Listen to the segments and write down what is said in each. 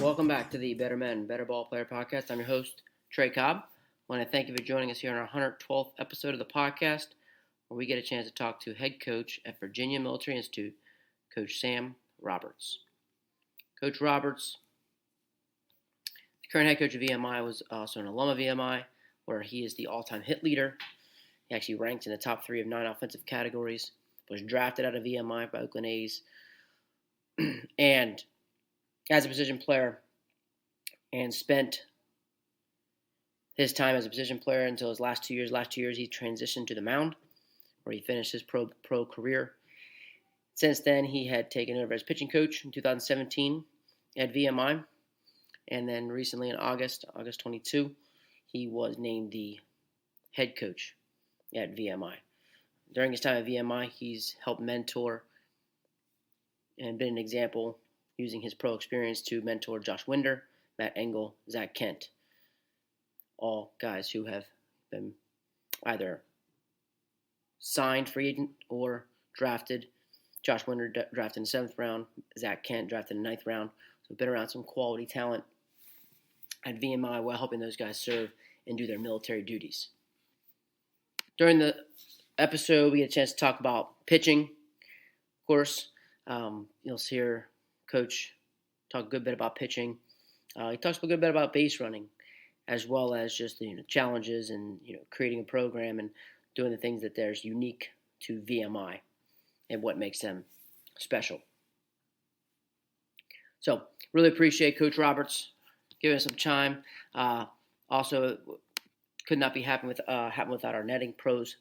Welcome back to the Better Men, Better Ball Player podcast. I'm your host, Trey Cobb. I want to thank you for joining us here on our 112th episode of the podcast, where we get a chance to talk to head coach at Virginia Military Institute, Coach Sam Roberts. Coach Roberts, the current head coach of VMI, was also an alum of VMI, where he is the all-time hit leader. He actually ranked in the top 3 of 9 offensive categories, was drafted out of VMI by Oakland A's, and as a position player, and spent his time as a position player until his last 2 years. Last 2 years, he transitioned to the mound, where he finished his pro career. Since then, he had taken over as pitching coach in 2017 at VMI, and then recently in August 22, he was named the head coach at VMI. During his time at VMI, he's helped mentor and been an example using his pro experience to mentor Josh Winder, Matt Engel, Zak Kent, all guys who have been either signed free agent or drafted. Josh Winder drafted in the 7th round, Zak Kent drafted in the 9th round. So been around some quality talent at VMI while helping those guys serve and do their military duties. During the episode, we get a chance to talk about pitching. Of course, you'll hear Coach talk a good bit about pitching. He talks a good bit about base running, as well as just the challenges and creating a program and doing the things that there's unique to VMI and what makes them special. So really appreciate Coach Roberts giving us some time. Also, could not be happen without our netting pros.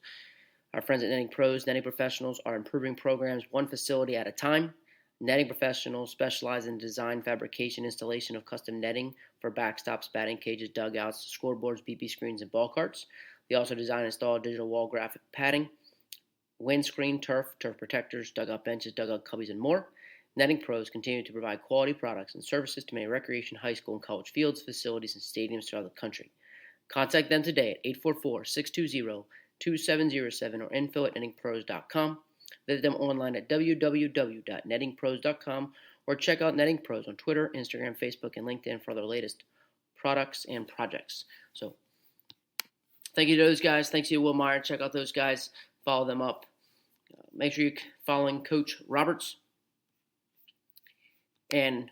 Our friends at Netting Pros, netting professionals, are improving programs one facility at a time. Netting professionals specialize in design, fabrication, installation of custom netting for backstops, batting cages, dugouts, scoreboards, BP screens, and ball carts. They also design and install digital wall graphic padding, windscreen, turf protectors, dugout benches, dugout cubbies, and more. Netting Pros continue to provide quality products and services to many recreation, high school, and college fields, facilities, and stadiums throughout the country. Contact them today at 844-620-2707 or info@nettingpros.com. Visit them online at www.nettingpros.com or check out Netting Pros on Twitter, Instagram, Facebook, and LinkedIn for their latest products and projects. So thank you to those guys. Thanks to Will Meyer. Check out those guys. Follow them up. Make sure you're following Coach Roberts and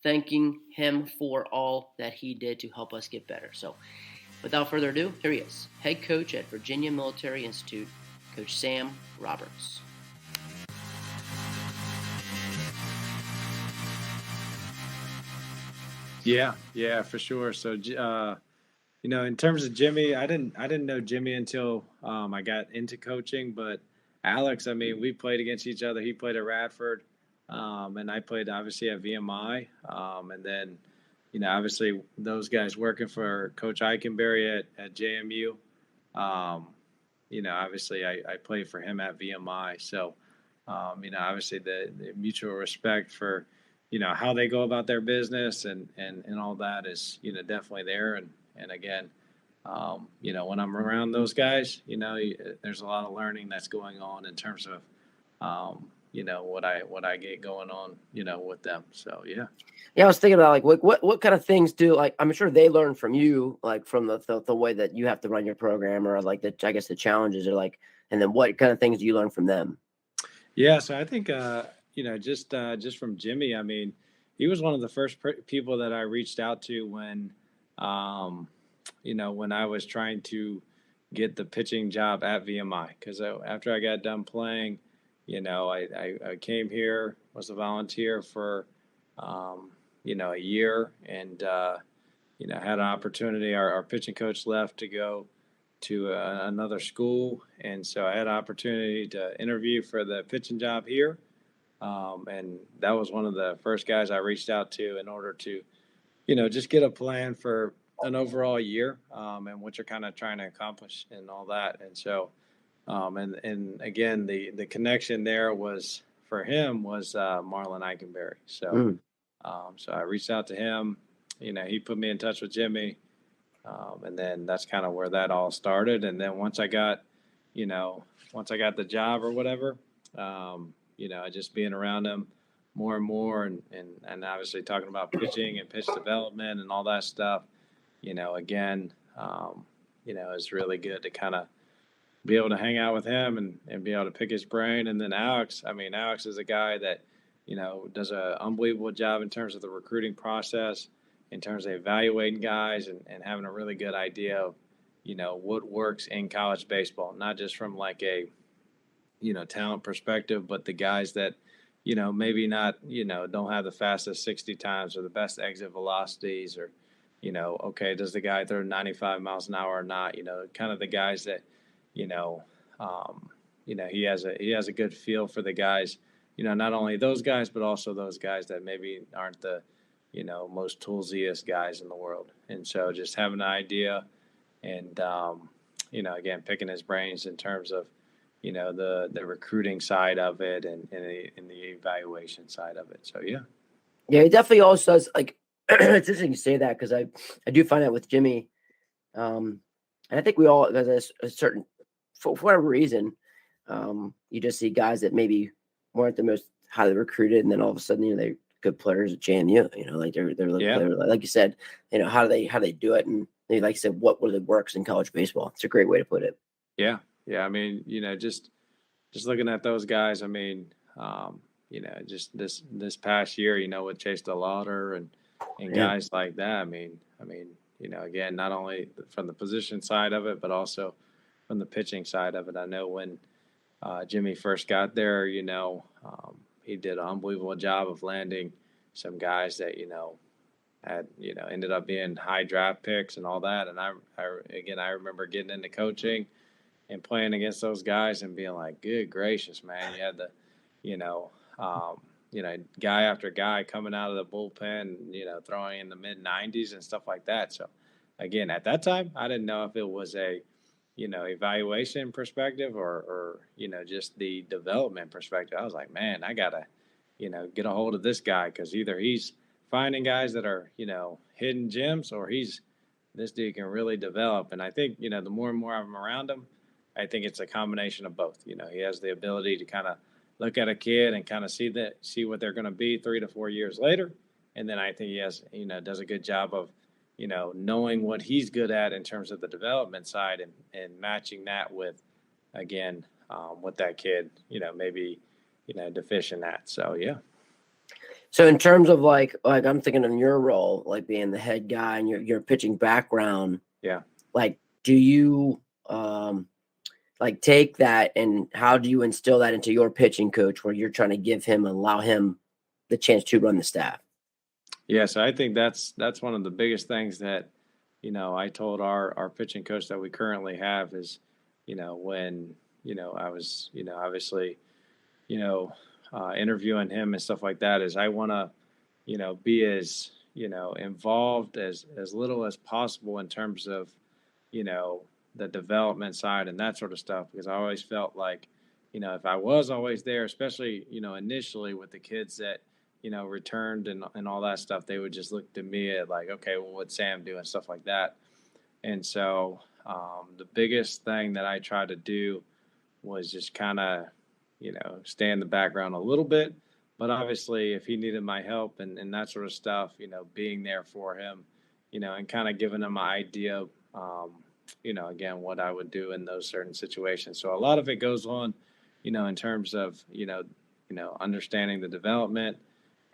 thanking him for all that he did to help us get better. So without further ado, here he is, head coach at Virginia Military Institute, Coach Sam Roberts. Yeah, for sure. So, in terms of Jimmy, I didn't know Jimmy until I got into coaching. But Alex, we played against each other. He played at Radford, and I played obviously at VMI. And then, obviously those guys working for Coach Eikenberry at JMU. Obviously I played for him at VMI. So, obviously the mutual respect for, how they go about their business and all that is, definitely there. And again, when I'm around those guys, there's a lot of learning that's going on in terms of, what I get going on, with them. So, yeah. Yeah, I was thinking about what kind of things I'm sure they learn from you, from the way that you have to run your program, or the challenges are and then what kind of things do you learn from them? Yeah, so I think just from Jimmy, he was one of the first people that I reached out to when when I was trying to get the pitching job at VMI, because after I got done playing, I came here, was a volunteer for a year, and had an opportunity. Our pitching coach left to go to another school, and so I had an opportunity to interview for the pitching job here, and that was one of the first guys I reached out to in order to just get a plan for an overall year, and what you're kind of trying to accomplish and all that. And so and again, the connection there was for him was Marlon Eikenberry. So so I reached out to him. He put me in touch with Jimmy, and then that's kind of where that all started. And then once I got the job or whatever, just being around him, more and more, and obviously talking about pitching and pitch development and all that stuff, again, it's really good to kind of be able to hang out with him and be able to pick his brain. And then Alex is a guy that, does an unbelievable job in terms of the recruiting process, in terms of evaluating guys and having a really good idea of, what works in college baseball, not just from like a, talent perspective, but the guys that, maybe not, don't have the fastest 60 times or the best exit velocities or, okay, does the guy throw 95 miles an hour or not? Kind of the guys that, you know, he has a good feel for the guys, not only those guys, but also those guys that maybe aren't the, most toolsiest guys in the world. And so just having an idea and, again, picking his brains in terms of, the recruiting side of it and the evaluation side of it. So, yeah. Yeah, he definitely also does, like, it's interesting you say that because I do find out with Jimmy, and I think we all, there's a certain, for whatever reason, you just see guys that maybe weren't the most highly recruited, and then all of a sudden, they're good players at JMU. Like they're players, like you said, how do they do it, and they, like you said, what really works in college baseball. It's a great way to put it. Yeah, I mean, just looking at those guys. I mean, just this past year, with Chase DeLauder and guys like that. I mean, again, not only from the position side of it, but also from the pitching side of it. I know when Jimmy first got there, he did an unbelievable job of landing some guys that, had, ended up being high draft picks and all that. And I remember getting into coaching and playing against those guys and being like, good gracious, man, you had the, guy after guy coming out of the bullpen, throwing in the mid 90s and stuff like that. So again, at that time, I didn't know if it was a, evaluation perspective or, just the development perspective. I was like, man, I gotta, get a hold of this guy. Cause either he's finding guys that are, hidden gems, or this dude can really develop. And I think, the more and more I'm around him, I think it's a combination of both. He has the ability to kind of look at a kid and kind of see what they're going to be 3 to 4 years later. And then I think he has, does a good job of, knowing what he's good at in terms of the development side and matching that with, again, what that kid, maybe, deficient at. So, yeah. So in terms of like I'm thinking in your role, like being the head guy and your pitching background, yeah, like, do you, like take that and how do you instill that into your pitching coach where you're trying to allow him the chance to run the staff? Yeah, so I think that's one of the biggest things that, I told our pitching coach that we currently have is, when, I was, obviously, interviewing him and stuff like that, is I want to, be as, involved as little as possible in terms of, the development side and that sort of stuff, because I always felt like, if I was always there, especially, initially with the kids that, returned and all that stuff, they would just look to me at like, okay, well, what's Sam do and stuff like that. And so the biggest thing that I tried to do was just kind of, stay in the background a little bit. But obviously, if he needed my help and that sort of stuff, being there for him, and kind of giving him an idea, again, what I would do in those certain situations. So a lot of it goes on, in terms of, understanding the development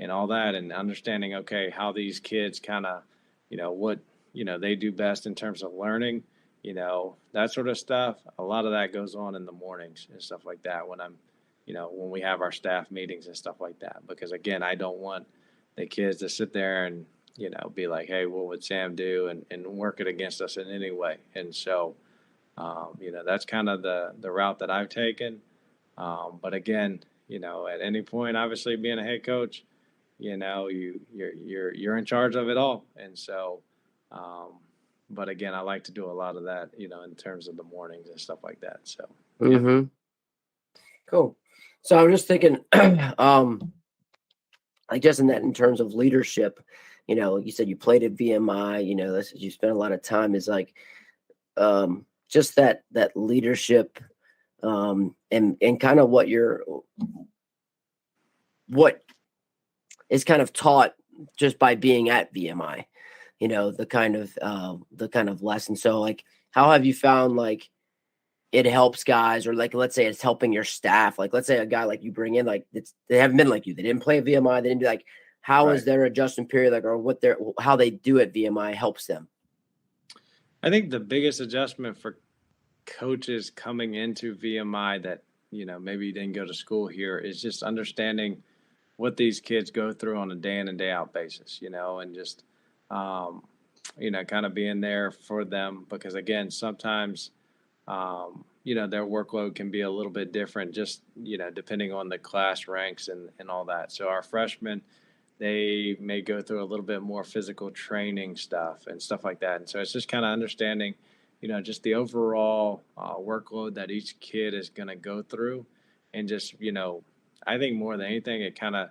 and all that, and understanding, okay, how these kids kind of, what, they do best in terms of learning, that sort of stuff. A lot of that goes on in the mornings and stuff like that when I'm, when we have our staff meetings and stuff like that. Because again, I don't want the kids to sit there and, be like, hey, what would Sam do and work it against us in any way. And so, that's kind of the route that I've taken. But again, at any point, obviously being a head coach, you're in charge of it all. And so, but again, I like to do a lot of that, in terms of the mornings and stuff like that. So, yeah. Cool. So I'm just thinking, like just in terms of leadership, you said you played at VMI, you spent a lot of time, is like, just that leadership, and kind of what is kind of taught just by being at VMI, the kind of lesson. So like, how have you found like it helps guys, or like, let's say it's helping your staff. Like, let's say a guy like you bring in, like they haven't been like you, they didn't play at VMI, they didn't do like, how is Right. their adjustment period, like, or how they do at VMI helps them? I think the biggest adjustment for coaches coming into VMI that, maybe didn't go to school here is just understanding what these kids go through on a day in and day out basis, and just, um, kind of being there for them because, again, sometimes, their workload can be a little bit different just, depending on the class ranks and all that. So our freshmen, they may go through a little bit more physical training stuff and stuff like that. And so it's just kind of understanding, just the overall workload that each kid is going to go through. And just, I think more than anything, it kind of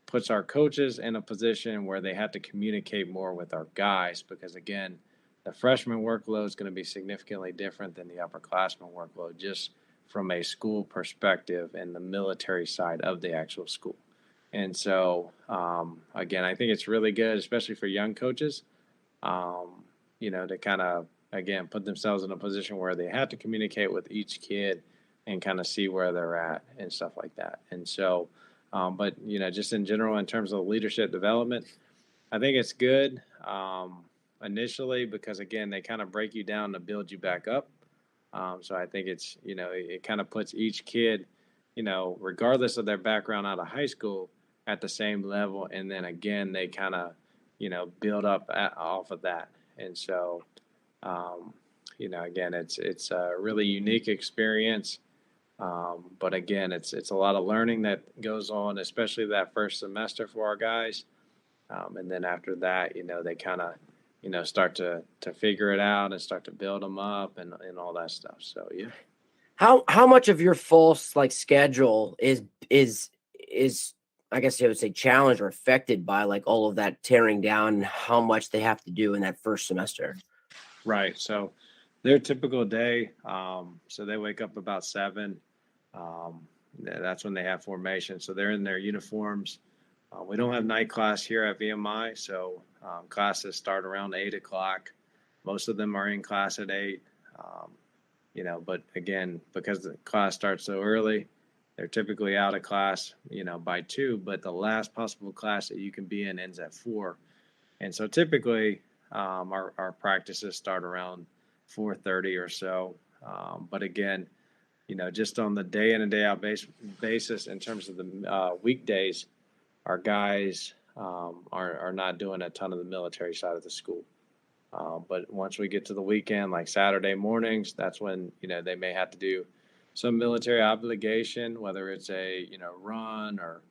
puts our coaches in a position where they have to communicate more with our guys because, again, the freshman workload is going to be significantly different than the upperclassmen workload just from a school perspective and the military side of the actual school. And so, again, I think it's really good, especially for young coaches, to kind of, again, put themselves in a position where they have to communicate with each kid and kind of see where they're at and stuff like that. And so, but, just in general, in terms of leadership development, I think it's good initially because, again, they kind of break you down to build you back up. So I think it's, it kind of puts each kid, regardless of their background out of high school, at the same level. And then again, they kind of, build up off of that. And so, again, it's a really unique experience. But again, it's a lot of learning that goes on, especially that first semester for our guys. And then after that, they kind of, start to figure it out and start to build them up and all that stuff. So, yeah. How much of your fall like schedule is I guess you would say challenged or affected by like all of that tearing down and how much they have to do in that first semester? Right. So their typical day, so they wake up about 7. That's when they have formation. So they're in their uniforms. We don't have night class here at VMI, so classes start around 8 o'clock. Most of them are in class at 8. But again, because the class starts so early, they're typically out of class, by 2. But the last possible class that you can be in ends at 4. And so typically, our practices start around 4:30 or so. But again, just on the day in and day out basis in terms of the weekdays, our guys are not doing a ton of the military side of the school. But once we get to the weekend, like Saturday mornings, that's when, they may have to do some military obligation, whether it's a, run or,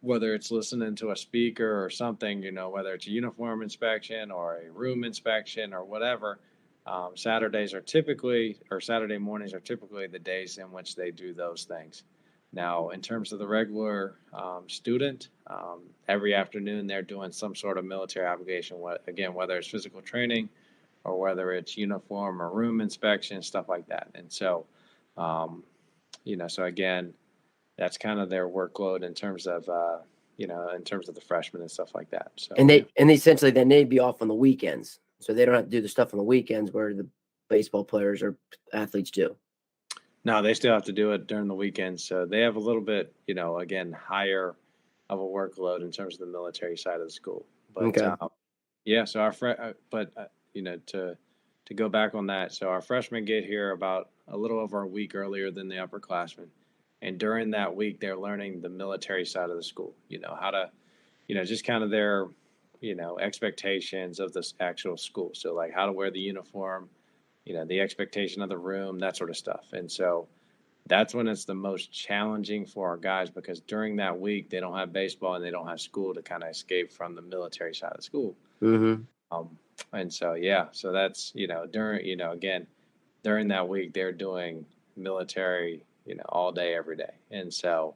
whether it's listening to a speaker or something, whether it's a uniform inspection or a room inspection or whatever. Saturday mornings are typically the days in which they do those things. Now, in terms of the regular student, every afternoon they're doing some sort of military obligation, again, whether it's physical training or whether it's uniform or room inspection, stuff like that. And so, so again, that's kind of their workload in terms of, in terms of the freshmen and stuff like that. So, and they essentially then they'd be off on the weekends, so they don't have to do the stuff on the weekends where the baseball players or athletes do. No, they still have to do it during the weekends. So they have a little bit, again, higher of a workload in terms of the military side of the school. But Okay. yeah, so to go back on that, so our freshmen get here about a little over a week earlier than the upperclassmen, and during that week they're learning the military side of the school. How to, just kind of their, expectations of this actual school. So like how to wear the uniform, the expectation of the room, that sort of stuff. And so that's when it's the most challenging for our guys because during that week they don't have baseball and they don't have school to kind of escape from the military side of school. Mm-hmm. And so, yeah, so that's, during, again, during that week they're doing military, all day, every day. And so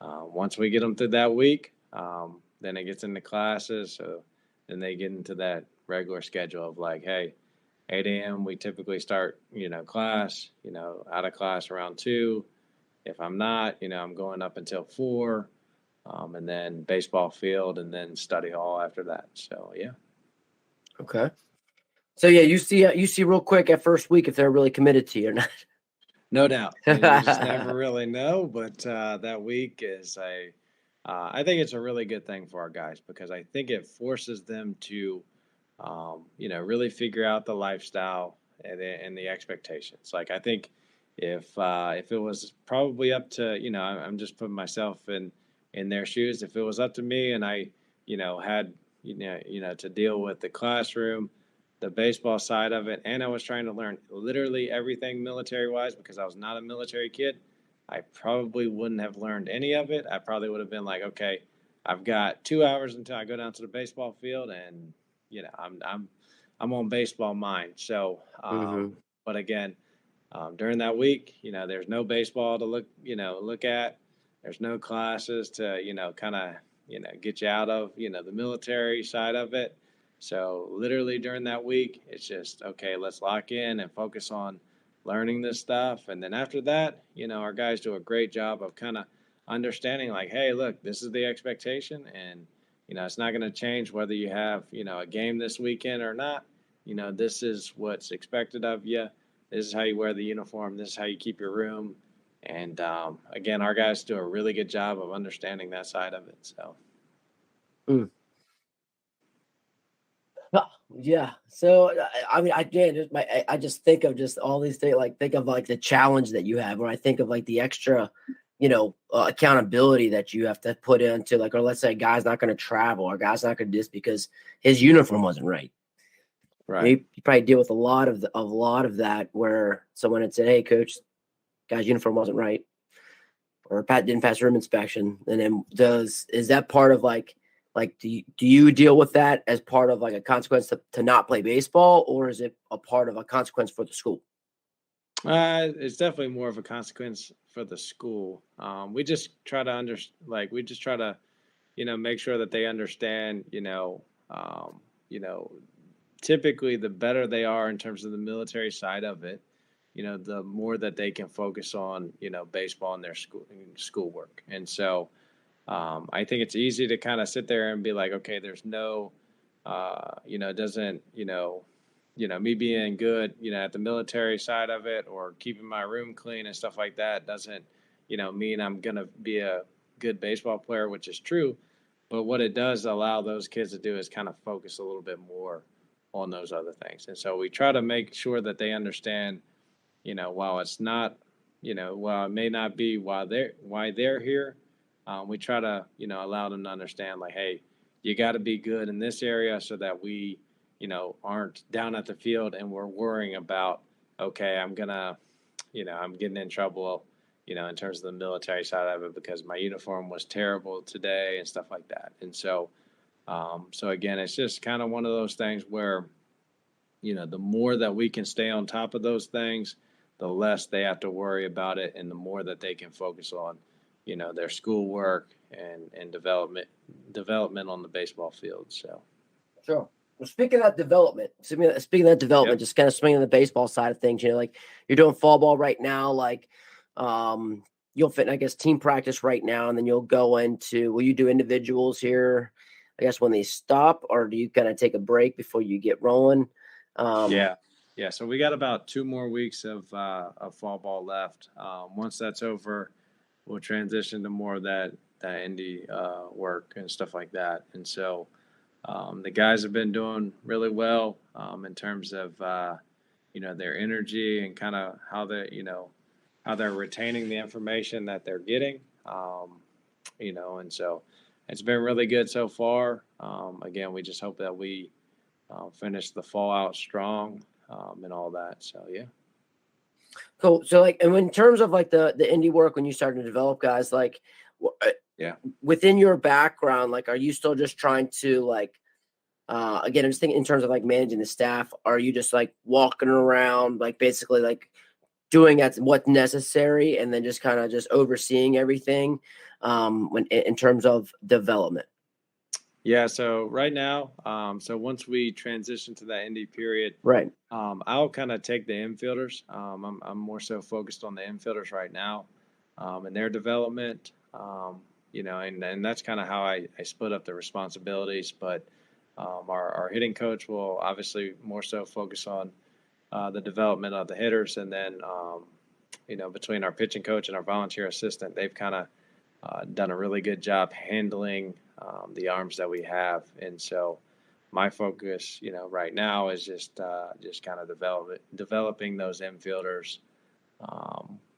once we get them through that week, then it gets into classes. So then they get into that regular schedule of like, hey, 8 a.m. we typically start, class, out of class around 2. If I'm not, I'm going up until 4. and then baseball field, and then study hall after that. So yeah. Okay. So yeah, you see real quick at first week if they're really committed to you or not. No doubt. You just never really know, but that week is I think it's a really good thing for our guys because I think it forces them to, really figure out the lifestyle and the expectations. Like I think if it was probably up to, I'm just putting myself in their shoes. If it was up to me and I, had, to deal with the classroom, the baseball side of it, and I was trying to learn literally everything military wise because I was not a military kid. I probably wouldn't have learned any of it. I probably would have been like, okay, I've got 2 hours until I go down to the baseball field, and I'm on baseball mind. So, Mm-hmm. but again, during that week, there's no baseball to look at. There's no classes to, kind of, get you out of, the military side of it. So literally during that week, it's just, okay, let's lock in and focus on learning this stuff. And then after that, our guys do a great job of kind of understanding like, hey, look, this is the expectation. And, it's not going to change whether you have, a game this weekend or not. This is what's expected of you. This is how you wear the uniform. This is how you keep your room. And again, our guys do a really good job of understanding that side of it. So. Mm. Yeah. So I mean, I just think of just all these things. Like think of like the challenge that you have, or I think of like the extra, accountability that you have to put into like, or let's say a guy's not going to travel, or a guy's not going to do this because his uniform wasn't right. Right. You probably deal with a lot of that where someone had said, "Hey, coach, guy's uniform wasn't right," or Pat didn't pass room inspection, and then is that part of like do you deal with that as part of like a consequence to not play baseball, or is it a part of a consequence for the school? It's definitely more of a consequence for the school. We just try to we just try to, make sure that they understand, you know, typically the better they are in terms of the military side of it, the more that they can focus on, baseball and their schoolwork. And so, I think it's easy to kind of sit there and be like, okay, there's no, doesn't, me being good, at the military side of it or keeping my room clean and stuff like that doesn't, mean I'm going to be a good baseball player, which is true. But what it does allow those kids to do is kind of focus a little bit more on those other things. And so we try to make sure that they understand, while it's not, while it may not be why they're here, we try to, allow them to understand like, hey, you got to be good in this area so that we, aren't down at the field and we're worrying about, okay, I'm getting in trouble, in terms of the military side of it because my uniform was terrible today and stuff like that. And so, so again, it's just kind of one of those things where, the more that we can stay on top of those things, the less they have to worry about it, and the more that they can focus on, their schoolwork and development on the baseball field. So, Sure. Well, speaking of that development, yep. just kind of swinging the baseball side of things, like you're doing fall ball right now, like you'll fit in, I guess, team practice right now, and then you'll go into, will you do individuals here, I guess, when they stop, or do you kind of take a break before you get rolling? Yeah. Yeah. So we got about 2 more weeks of fall ball left. Once that's over, we'll transition to more of that indie work and stuff like that. And so the guys have been doing really well in terms of their energy and kind of how they're retaining the information that they're getting. And so it's been really good so far. Again, we just hope that we finish the fall out strong and all that. So yeah. Cool. So like, and in terms of like the indie work, when you started to develop guys, like Yeah. within your background, like, are you still just trying to like, again, I'm just thinking in terms of like managing the staff, are you just like walking around, like basically like doing what's necessary and then just kind of just overseeing everything when in terms of development? Yeah. So right now, so once we transition to that indie period, Right. I'll kind of take the infielders. I'm more so focused on the infielders right now and their development. and that's kind of how I split up the responsibilities. But our hitting coach will obviously more so focus on the development of the hitters, and then between our pitching coach and our volunteer assistant, they've kind of done a really good job handling the arms that we have. And so my focus, right now is just kind of developing those infielders.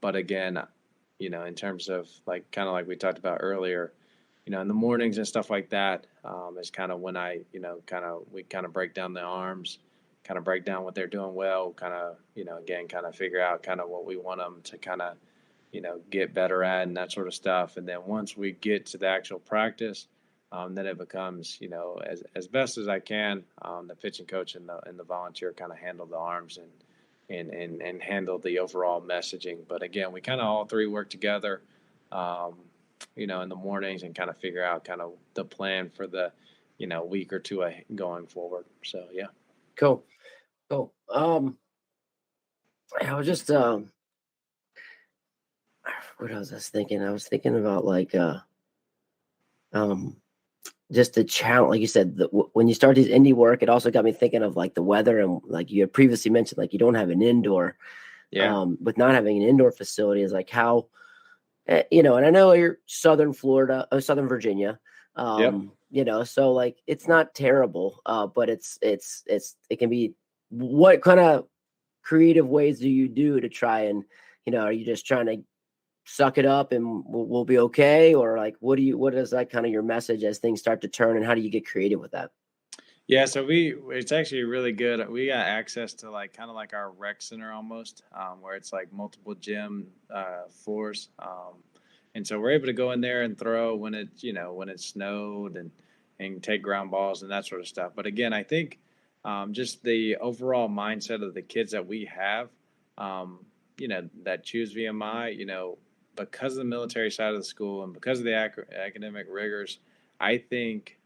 But again, in terms of kind of like we talked about earlier, in the mornings and stuff like that, is kind of when we kind of break down the arms, kind of break down what they're doing well, kind of, again, kind of figure out kind of what we want them to kind of, get better at and that sort of stuff. And then once we get to the actual practice, then it becomes, as best as I can, the pitching coach and the volunteer kind of handle the arms and handle the overall messaging. But again, we kind of all three work together, in the mornings and kind of figure out kind of the plan for the, week or two going forward. So, yeah. Cool. I was just what was I thinking? I was thinking about just the challenge, like you said, when you start these indie work, it also got me thinking of like the weather, and like you had previously mentioned, like you don't have an indoor. Yeah. With not having an indoor facility is like how, and I know you're Southern Florida, Southern Virginia, Yep. so like it's not terrible, but it can be. What kind of creative ways do you do to try and, are you just trying to suck it up and we'll be okay, or like what is that kind of your message as things start to turn, and how do you get creative with that? Yeah, so it's actually really good. We got access to kind of like our rec center almost, where it's like multiple gym floors, and so we're able to go in there and throw when it's snowed and take ground balls and that sort of stuff. But again, I think just the overall mindset of the kids that we have, that choose VMI, because of the military side of the school and because of the academic rigors, I think.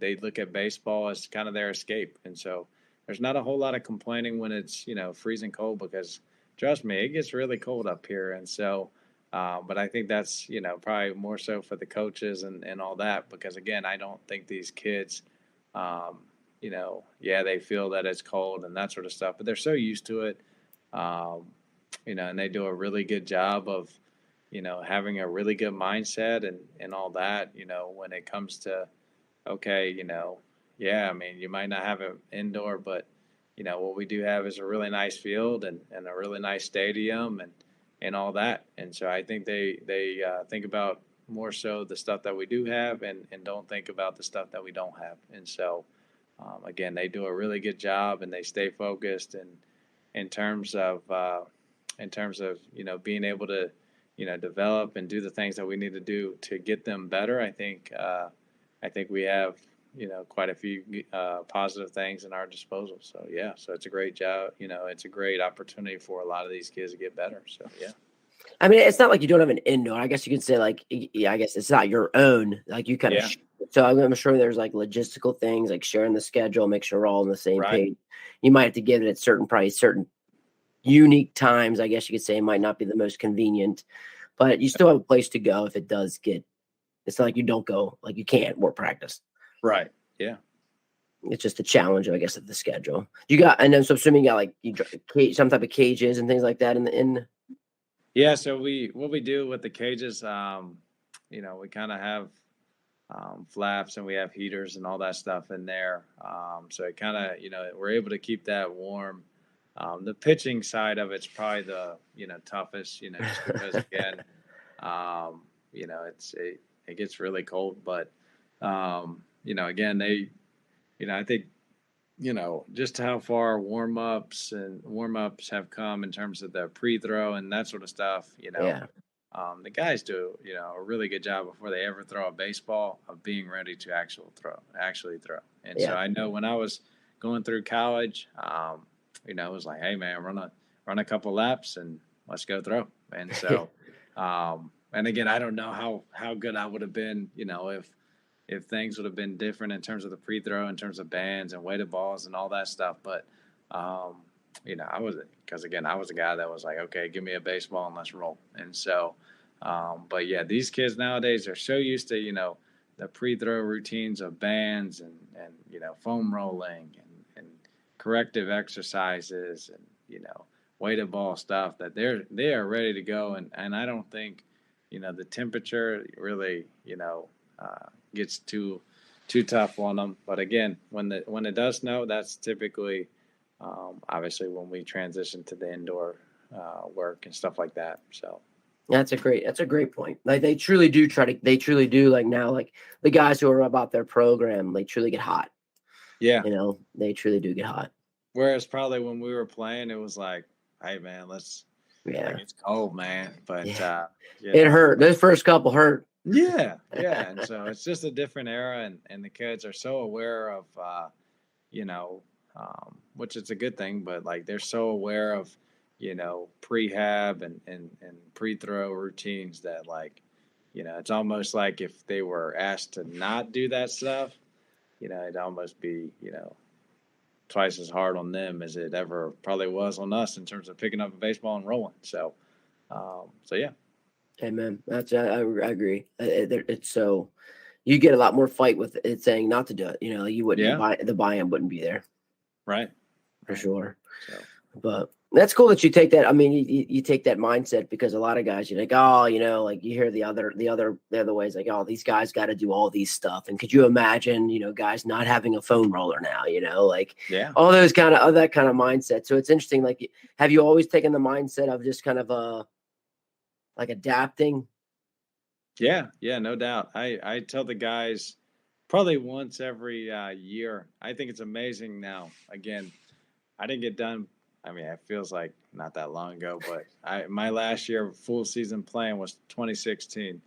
They look at baseball as kind of their escape. And so there's not a whole lot of complaining when it's, freezing cold, because trust me, it gets really cold up here. And so, but I think that's, probably more so for the coaches and all that, because again, I don't think these kids, they feel that it's cold and that sort of stuff, but they're so used to it, and they do a really good job of, having a really good mindset and all that, when it comes to, okay, I mean, you might not have an indoor, but what we do have is a really nice field and a really nice stadium and all that. And so I think they think about more so the stuff that we do have and don't think about the stuff that we don't have. And so again, they do a really good job and they stay focused. And in terms of being able to develop and do the things that we need to do to get them better, I think we have, quite a few positive things in our disposal. So, yeah, so it's a great job. It's a great opportunity for a lot of these kids to get better. So, yeah. I mean, it's not like you don't have an indoor. I guess you could say I guess it's not your own. Like you kind of, so I'm sure there's like logistical things like sharing the schedule, make sure we're all on the same page. You might have to give it at certain price, certain unique times. I guess you could say it might not be the most convenient, but you still have a place to go if it does get. It's not like you don't go, like you can't more practice. Right. Yeah. It's just a challenge, I guess, of the schedule. You got, and then so assuming you got like some type of cages and things like that in. Yeah. So what we do with the cages, we kind of have flaps and we have heaters and all that stuff in there. So it kind of, we're able to keep that warm. The pitching side of it's probably the, toughest, just because again, it gets really cold, but, again, I think, just how far warm-ups have come in terms of the pre-throw and that sort of stuff, the guys do, a really good job before they ever throw a baseball of being ready to actually throw. And so I know when I was going through college, it was like, hey man, run a couple laps and let's go throw. And so, and again, I don't know how good I would have been, if things would have been different in terms of the pre-throw, in terms of bands and weighted balls and all that stuff. But, I was a guy that was like, okay, give me a baseball and let's roll. And so, But yeah, these kids nowadays are so used to, the pre-throw routines of bands and foam rolling and corrective exercises and, weighted ball stuff that they are ready to go. And I don't think, the temperature really, gets too tough on them. But again, when it does snow, that's typically obviously when we transition to the indoor work and stuff like that. So That's a great point. Like they truly do like now, like the guys who are about their program, they truly get hot. yeah. They truly do get hot. Whereas probably when we were playing, it was like, hey man, Yeah. it's cold, man. But Yeah. It hurt. Those first couple hurt. Yeah. And so it's just a different era, and the kids are so aware of you know, which is a good thing, but like they're so aware of, prehab and pre-throw routines that like, it's almost like if they were asked to not do that stuff, it'd almost be, twice as hard on them as it ever probably was on us in terms of picking up a baseball and rolling. So, so yeah. Hey man, I agree. It's so you get a lot more fight with it saying not to do it. You wouldn't Yeah. the buy-in wouldn't be there Right. for sure. So. But that's cool that you take that. I mean, you take that mindset because a lot of guys, you're like, oh, like you hear the other ways, like, oh, these guys got to do all these stuff. And could you imagine, guys not having a foam roller now, like all those that kind of mindset. So it's interesting. Like, have you always taken the mindset of just kind of like adapting? Yeah, no doubt. I tell the guys probably once every year. I think it's amazing now. Again, I didn't get done. I mean, it feels like not that long ago, but my last year of full season playing was 2016,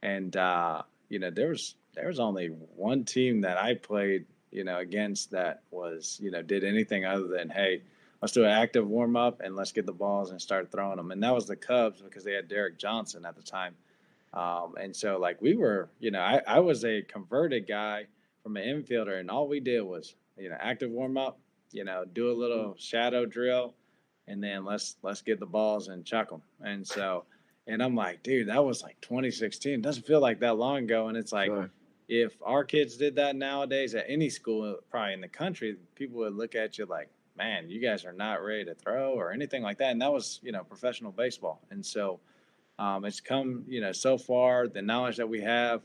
and there was only one team that I played against that was did anything other than, hey, let's do an active warm up and let's get the balls and start throwing them, and that was the Cubs because they had Derek Johnson at the time. And so like we were, I was a converted guy from an infielder, and all we did was, active warm up, do a little shadow drill, and then let's get the balls and chuck them. And so, and I'm like, dude, that was like 2016. It doesn't feel like that long ago. And it's like, Sure. If our kids did that nowadays at any school, probably in the country, people would look at you like, man, you guys are not ready to throw or anything like that. And that was, professional baseball. And so, it's come, so far. The knowledge that we have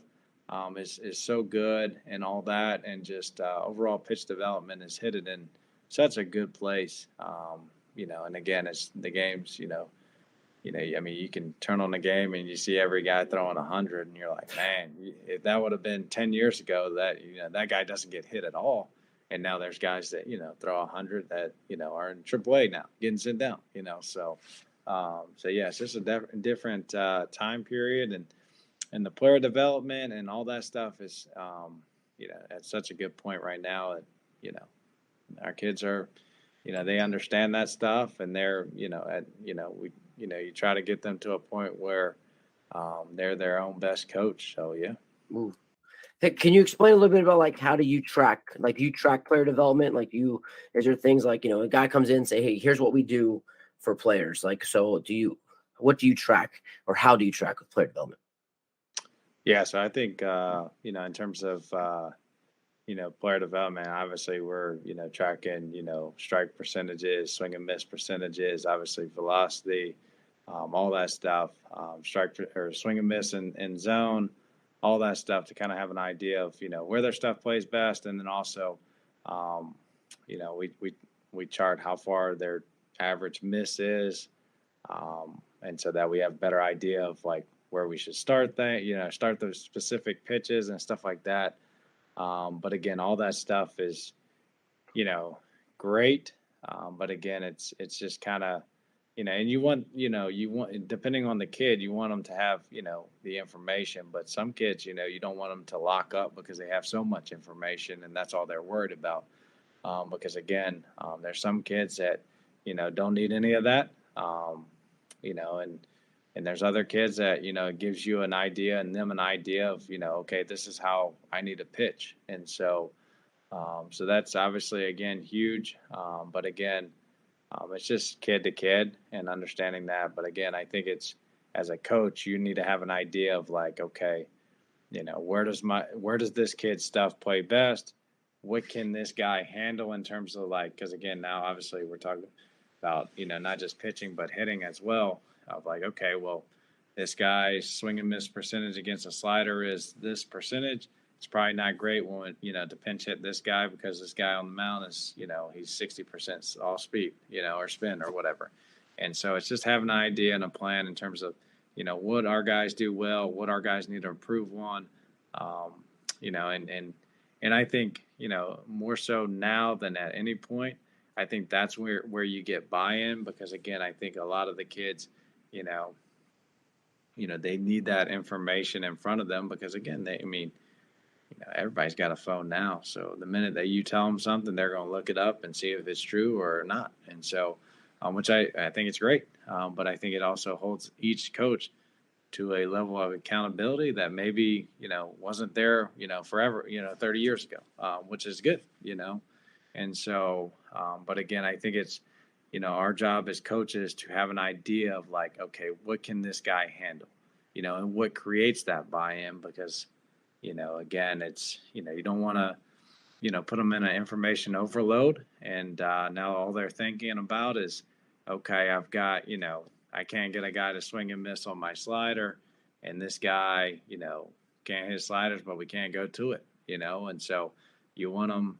is so good and all that, and just overall pitch development is headed in such a good place. And again, it's the games. I mean, you can turn on the game and you see every guy throwing 100, and you're like, man, if that would have been 10 years ago, that that guy doesn't get hit at all. And now there's guys that throw 100 that are in AAA now, getting sent down. So yeah, it's just a different time period, and the player development and all that stuff is, at such a good point right now. That our kids are, they understand that stuff, and they're, you try to get them to a point where they're their own best coach. So yeah. Ooh. Hey, can you explain a little bit about like how do you track player development? Like is there things like, a guy comes in and say, hey, here's what we do for players. Like, so what do you track, or how do you track with player development? Yeah. So I think, in terms of, player development, obviously we're, tracking, strike percentages, swing and miss percentages, obviously velocity, all that stuff, strike or swing and miss in zone, all that stuff to kind of have an idea of, where their stuff plays best. And then also, we chart how far their average miss is. And so that we have a better idea of like where we should start start those specific pitches and stuff like that. But again, all that stuff is, great. But again, it's just kind of, and you want, depending on the kid, you want them to have, the information, but some kids, you don't want them to lock up because they have so much information and that's all they're worried about. Because again, there's some kids that, don't need any of that. And there's other kids that, it gives you an idea and them an idea of, okay, this is how I need to pitch. And so, so that's obviously, again, huge. But again, it's just kid to kid and understanding that. But again, I think it's as a coach, you need to have an idea of like, okay, where does this kid's stuff play best? What can this guy handle in terms of like, because again, now obviously we're talking about, not just pitching, but hitting as well. Of like, okay, well, this guy's swing and miss percentage against a slider is this percentage. It's probably not great when, to pinch hit this guy because this guy on the mound is, he's 60% all speed, or spin or whatever. And so it's just having an idea and a plan in terms of, what our guys do well, what our guys need to improve on, um, and I think, more so now than at any point, I think that's where you get buy-in because again, I think a lot of the kids, you know, they need that information in front of them because again, everybody's got a phone now. So the minute that you tell them something, they're going to look it up and see if it's true or not. And so, which I think it's great. But I think it also holds each coach to a level of accountability that maybe, wasn't there, forever, 30 years ago, which is good, And so, but again, I think it's, our job as coaches to have an idea of like, okay, what can this guy handle, and what creates that buy-in because, again, it's, you don't want to, put them in an information overload. And now all they're thinking about is, okay, I've got, I can't get a guy to swing and miss on my slider. And this guy, can't hit sliders, but we can't go to it, And so you want them,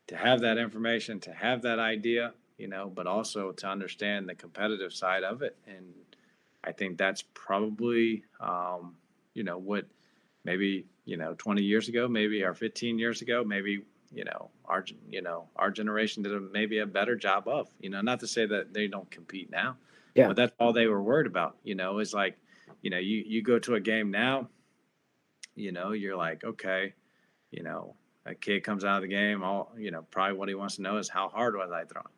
to have that information, to have that idea, but also to understand the competitive side of it. And I think that's probably, what maybe 20 years ago, maybe or 15 years ago, maybe our generation did maybe a better job of. Not to say that they don't compete now, Yeah. but that's all they were worried about. Is like, you go to a game now, you're like, okay, a kid comes out of the game, all probably what he wants to know is how hard was I throwing.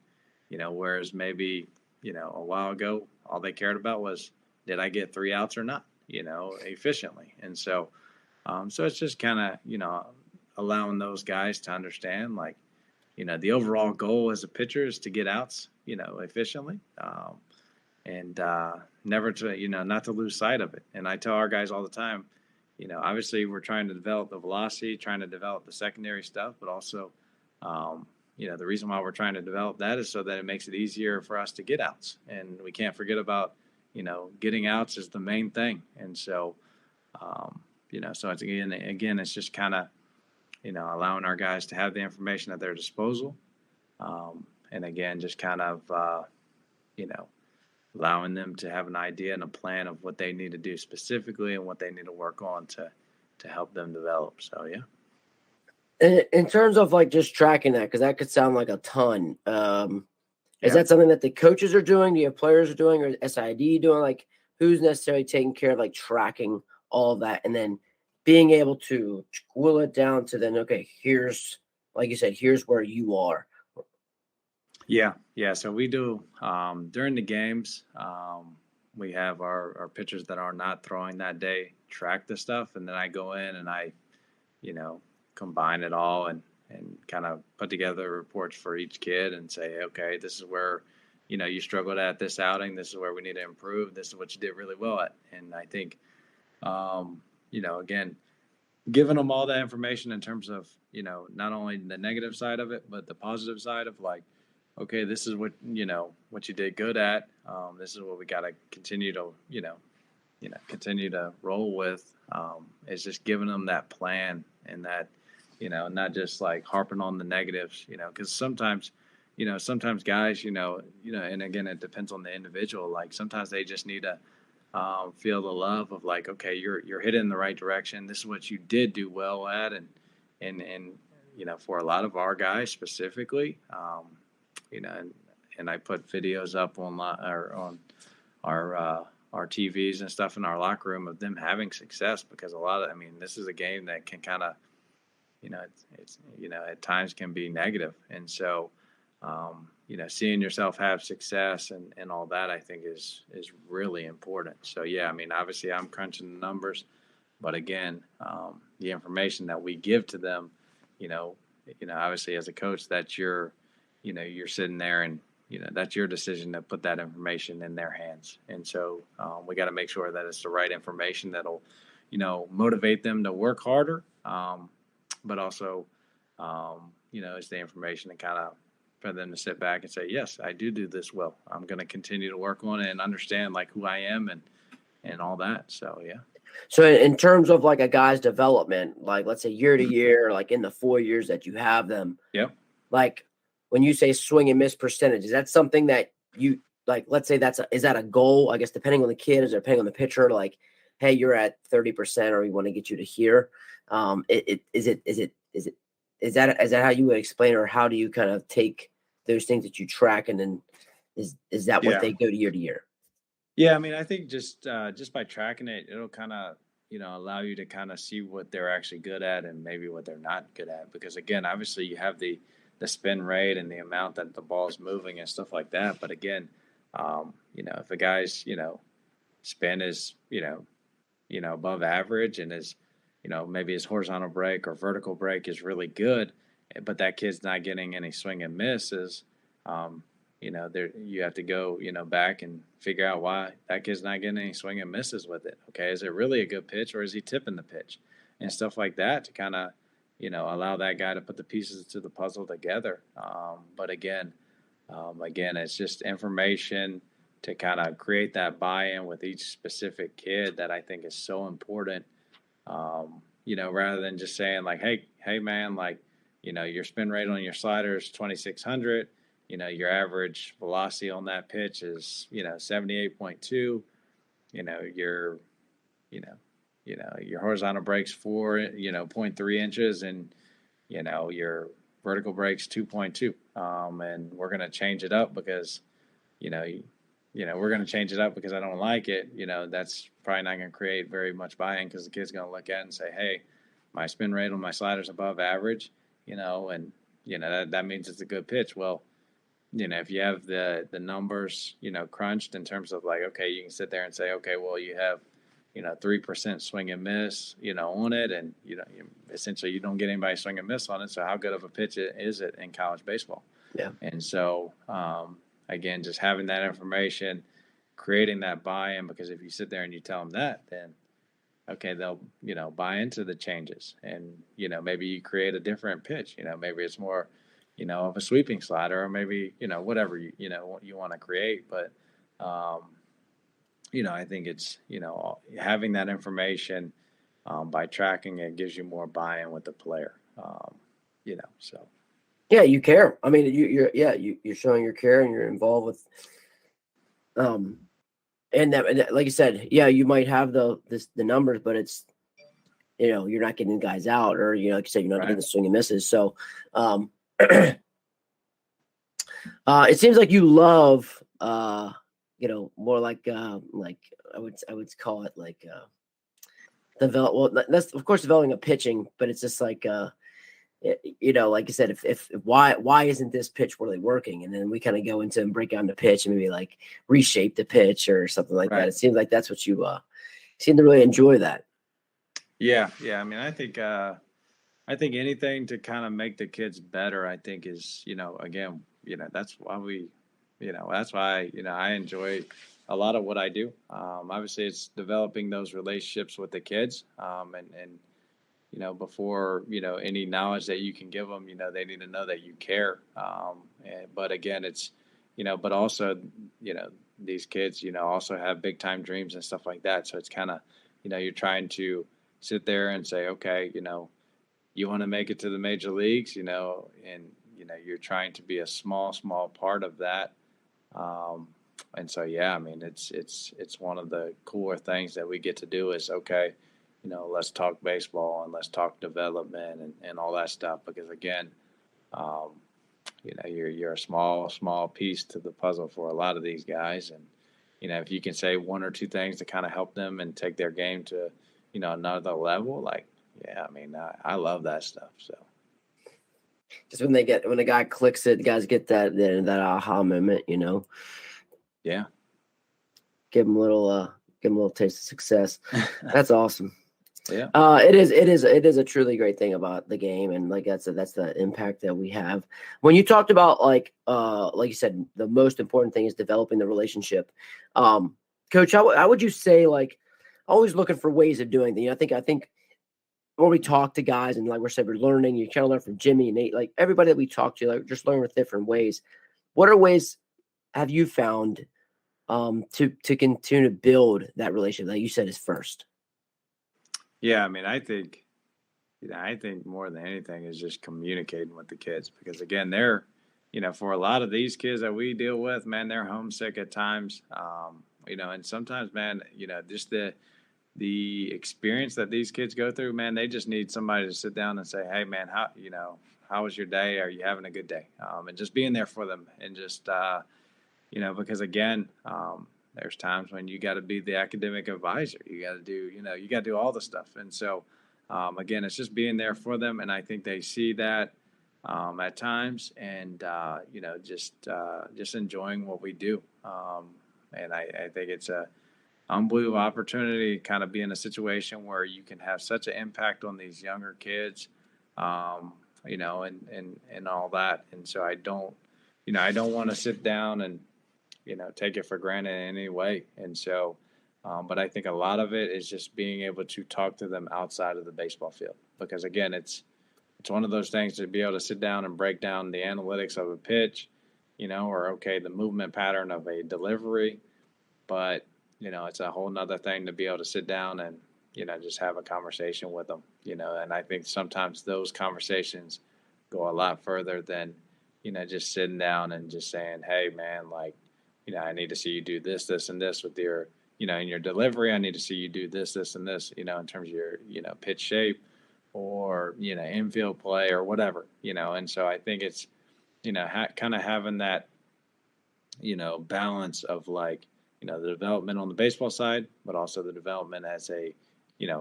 Whereas maybe a while ago, all they cared about was did I get 3 outs or not, efficiently. And so. So it's just kind of, allowing those guys to understand, like, the overall goal as a pitcher is to get outs, efficiently, and never to, not to lose sight of it. And I tell our guys all the time, obviously we're trying to develop the velocity, trying to develop the secondary stuff, but also, the reason why we're trying to develop that is so that it makes it easier for us to get outs. And we can't forget about, getting outs is the main thing. And so, so it's again, it's just kind of, allowing our guys to have the information at their disposal. And again, just kind of, allowing them to have an idea and a plan of what they need to do specifically and what they need to work on to help them develop. So, yeah. In terms of like just tracking that, because that could sound like a ton. Is Yeah. that something that the coaches are doing? Do you have players are doing, or SID doing? Like, who's necessarily taking care of like tracking all of that, and then being able to will it down to then, okay, here's, like you said, here's where you are. Yeah. So we do during the games. We have our pitchers that are not throwing that day track the stuff, and then I go in and I, combine it all and kind of put together reports for each kid and say, okay, this is where, you struggled at this outing. This is where we need to improve. This is what you did really well at. And I think, again, giving them all that information in terms of, not only the negative side of it, but the positive side of like, okay, this is what, what you did good at. This is what we got to continue to, continue to roll with. Is just giving them that plan and that, not just like harping on the negatives, because sometimes guys, and again, it depends on the individual. Like sometimes they just need to feel the love of like, okay, you're headed in the right direction. This is what you did do well at, and for a lot of our guys specifically, and I put videos up online or on our TVs and stuff in our locker room of them having success because this is a game that can kind of, it's at times can be negative, and so. Seeing yourself have success and all that, I think is really important. So yeah, obviously I'm crunching the numbers, but again, the information that we give to them, obviously as a coach that you're sitting there and, that's your decision to put that information in their hands. And so we got to make sure that it's the right information that'll, motivate them to work harder, but also, it's the information that kind of for them to sit back and say, yes, I do this well. I'm going to continue to work on it and understand like who I am and all that. So, yeah. So in terms of like a guy's development, like let's say year to year, like in the 4 years that you have them, yep. Like when you say swing and miss percentage, is that something that you like, let's say is that a goal? I guess depending on the kid, is it depending on the pitcher, like, hey, you're at 30% or we want to get you to here. Is that how you would explain, or how do you kind of take those things that you track and then is that what they go to year? Yeah, I mean, I think just by tracking it, it'll kind of allow you to kind of see what they're actually good at and maybe what they're not good at. Because again, obviously you have the spin rate and the amount that the ball's moving and stuff like that. But again, if a guy's spin is above average and is maybe his horizontal break or vertical break is really good, but that kid's not getting any swing and misses. There you have to go, back and figure out why that kid's not getting any swing and misses with it. Okay, is it really a good pitch or is he tipping the pitch and stuff like that to kind of, allow that guy to put the pieces to the puzzle together. But again, it's just information to kind of create that buy-in with each specific kid that I think is so important. Rather than just saying like, hey man, like, your spin rate on your slider is 2,600. Your average velocity on that pitch is, 78.2. Your horizontal break's 0.3 inches, and your vertical break's 2.2. And we're gonna change it up because, we're gonna change it up because I don't like it. That's probably not gonna create very much buy-in because the kid's gonna look at it and say, hey, my spin rate on my slider's above average, and that means it's a good pitch. Well, if you have the numbers, crunched in terms of like, okay, you can sit there and say, okay, well, you have, 3% swing and miss, on it. And, essentially you don't get anybody swing and miss on it. So how good of a pitch is it in college baseball? Yeah. And so, again, just having that information, creating that buy-in, because if you sit there and you tell them that, then, okay, they'll, buy into the changes. And, maybe you create a different pitch, maybe it's more, of a sweeping slider, or maybe, whatever you want to create. But, I think it's, having that information by tracking it gives you more buy-in with the player, so. Yeah, you care. I mean, you're showing your care and you're involved with, and that, like you said, yeah, you might have the numbers, but it's, you're not getting guys out, or, like you said, you're not getting the swing and misses. So, it seems like you love, more like I would call it like, develop. Well, that's of course developing a pitching, but it's just like, like you said, if why isn't this pitch really working? And then we kind of go into and break down the pitch and maybe like reshape the pitch or something like that. It seems like that's what you seem to really enjoy that. Yeah. I mean, I think anything to kind of make the kids better, I think is, again, that's why I enjoy a lot of what I do. Obviously it's developing those relationships with the kids. And before, any knowledge that you can give them, they need to know that you care. But again, it's, but also, these kids, also have big time dreams and stuff like that. So it's kind of, you're trying to sit there and say, okay, you want to make it to the major leagues, and, you're trying to be a small part of that. And so, yeah, I mean, it's one of the cooler things that we get to do is, okay, let's talk baseball and let's talk development and all that stuff. Because again, you're a small piece to the puzzle for a lot of these guys. And, if you can say one or two things to kind of help them and take their game to, another level, like, yeah, I mean, I love that stuff. So. Just when the guy clicks it, the guys get that aha moment, Yeah. Give them a little taste of success. That's awesome. Yeah. It is a truly great thing about the game, and like that's the impact that we have. When you talked about like you said, the most important thing is developing the relationship. Coach, how would you say, like, always looking for ways of doing things? I think when we talk to guys, and like we said, we're learning. You kind of learn from Jimmy and Nate, like everybody that we talk to, like just learn with different ways. What are ways have you found to continue to build that relationship that you said is first? Yeah, I mean, I think more than anything is just communicating with the kids because again, they're, for a lot of these kids that we deal with, man, they're homesick at times. And sometimes, man, just the experience that these kids go through, man, they just need somebody to sit down and say, hey, man, how was your day? Are you having a good day? And just being there for them and just, because again, there's times when you got to be the academic advisor. You got to do, you got to do all the stuff. And so, again, it's just being there for them. And I think they see that at times and, just enjoying what we do. And I think it's a unbelievable opportunity to kind of be in a situation where you can have such an impact on these younger kids, and all that. And so I don't want to sit down and, take it for granted in any way. And so, but I think a lot of it is just being able to talk to them outside of the baseball field, because again, it's one of those things to be able to sit down and break down the analytics of a pitch, or okay, the movement pattern of a delivery, but it's a whole nother thing to be able to sit down and, just have a conversation with them, and I think sometimes those conversations go a lot further than, just sitting down and just saying, hey, man, like, I need to see you do this, this, and this with your, in your delivery. I need to see you do this, this, and this, in terms of your, pitch shape or, infield play or whatever, and so I think it's, kind of having that, balance of like, the development on the baseball side, but also the development as a,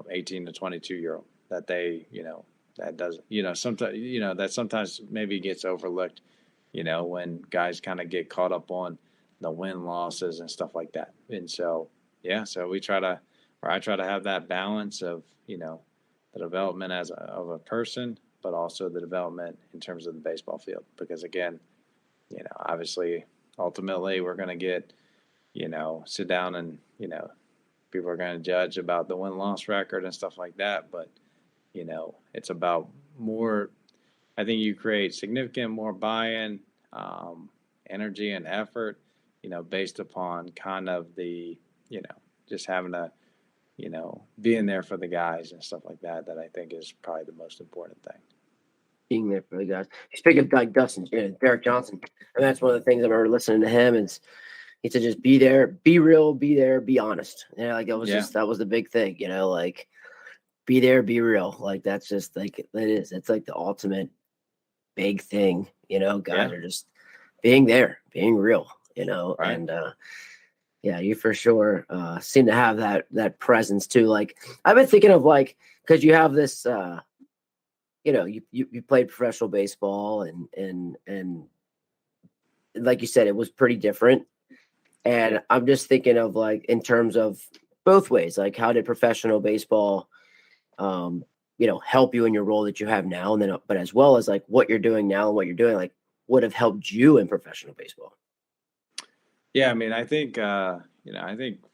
18 to 22-year-old that they, that does, sometimes, that sometimes maybe gets overlooked, when guys kind of get caught up on the win losses and stuff like that. And so, yeah, so I try to have that balance of, the development of a person, but also the development in terms of the baseball field. Because again, obviously, ultimately, we're going to get, sit down and, people are going to judge about the win loss record and stuff like that. But, it's about more, I think you create significant more buy in, energy, and effort, based upon kind of the, just having a, being there for the guys and stuff like that, that I think is probably the most important thing. Being there for the guys. Speaking of like Dustin, Derek Johnson, and that's one of the things I remember listening to him. Is he said just be there, be real, be there, be honest. Like it was just that was the big thing. Like be there, be real. Like that's just like it is. It's like the ultimate big thing. Guys are just being there, being real. Right. And yeah, you for sure seem to have that presence too. Like I've been thinking of like because you have this. You played professional baseball and like you said, it was pretty different. And I'm just thinking of like in terms of both ways, like how did professional baseball, help you in your role that you have now, and then but as well as like what you're doing now and what you're doing, like would have helped you in professional baseball. Yeah, I mean, I think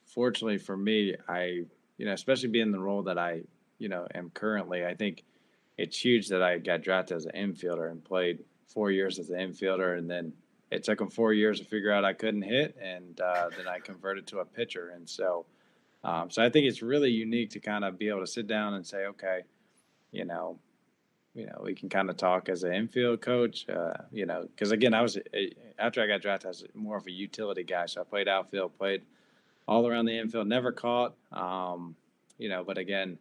fortunately for me, especially being the role that I, am currently, I think it's huge that I got drafted as an infielder and played 4 years as an infielder, and then it took them 4 years to figure out I couldn't hit, and then I converted to a pitcher, and so, so I think it's really unique to kind of be able to sit down and say, okay, you know, we can kind of talk as an infield coach, because again, after I got drafted, I was more of a utility guy, so I played outfield, played all around the infield, never caught, but again,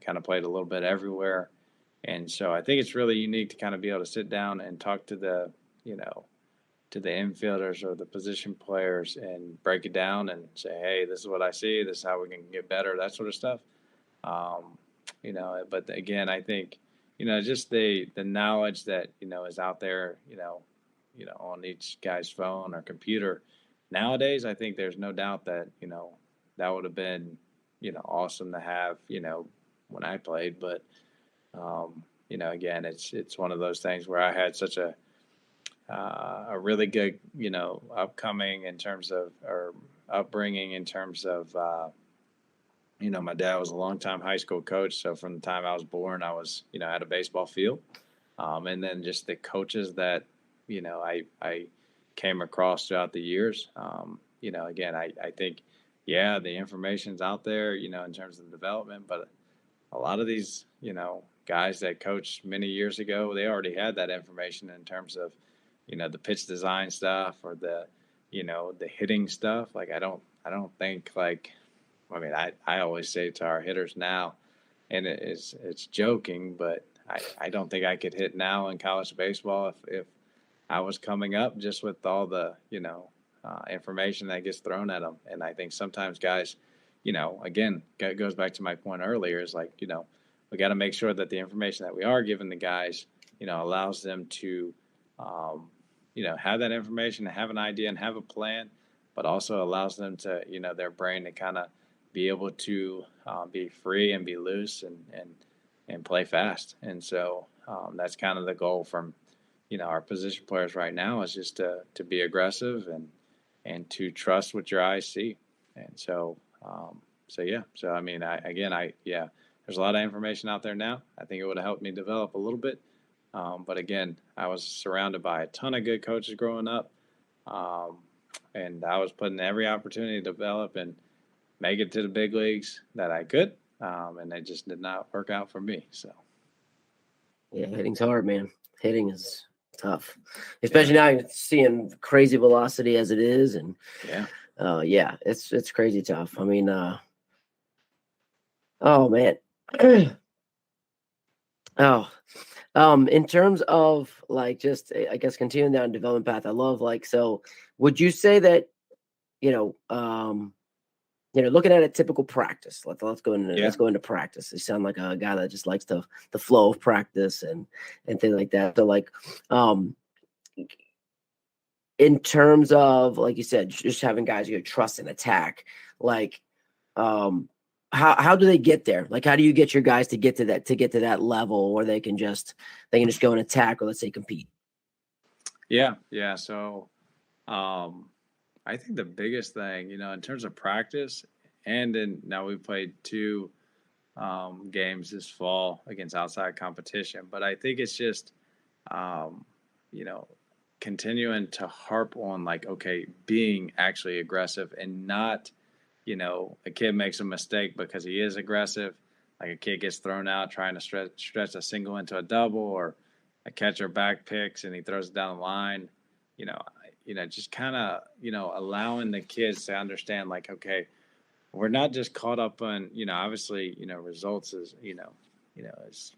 kind of played a little bit everywhere. And so I think it's really unique to kind of be able to sit down and talk to to the infielders or the position players and break it down and say, hey, this is what I see. This is how we can get better, that sort of stuff. But again, I think, just the knowledge that, is out there, on each guy's phone or computer nowadays, I think there's no doubt that, that would have been, awesome to have, when I played. But, again, it's one of those things where I had such a really good, upcoming in terms of, or upbringing in terms of, my dad was a longtime high school coach. So from the time I was born, I was, at a baseball field. And then just the coaches that, I came across throughout the years. Again, I think, yeah, the information's out there, in terms of development, but a lot of these, guys that coached many years ago, they already had that information in terms of, the pitch design stuff or the hitting stuff. Like, I don't think like, I mean, I always say to our hitters now, and it's joking, but I don't think I could hit now in college baseball if I was coming up just with all the, information that gets thrown at them. And I think sometimes guys, again, it goes back to my point earlier is like, we got to make sure that the information that we are giving the guys, allows them to, have that information, have an idea and have a plan, but also allows them to, their brain to kind of be able to be free and be loose and play fast. And so that's kind of the goal from, our position players right now is just to be aggressive and to trust what your eyes see. And so, yeah. So, I mean, there's a lot of information out there now. I think it would have helped me develop a little bit. But again, I was surrounded by a ton of good coaches growing up. And I was put in every opportunity to develop and make it to the big leagues that I could. And it just did not work out for me. So. Yeah, hitting's hard, man. Hitting is tough, especially now you're seeing crazy velocity as it is. And it's crazy tough. I mean, oh man. In terms of like, just, I guess, continuing down development path, I love so would you say that, looking at a typical practice, let's go into practice. You sound like a guy that just likes the flow of practice and things like that. So in terms of, like you said, just having guys you trust and attack, how do they get there? Like, how do you get your guys to get to that level where they can just go and attack, or let's say compete? Yeah. So, I think the biggest thing, in terms of practice, now we played 2 games this fall against outside competition, but I think it's just, continuing to harp on like, okay, being actually aggressive and not, a kid makes a mistake because he is aggressive. Like a kid gets thrown out trying to stretch a single into a double, or a catcher back picks and he throws it down the line. Just kind of, allowing the kids to understand like, okay, we're not just caught up on, obviously, results is, is,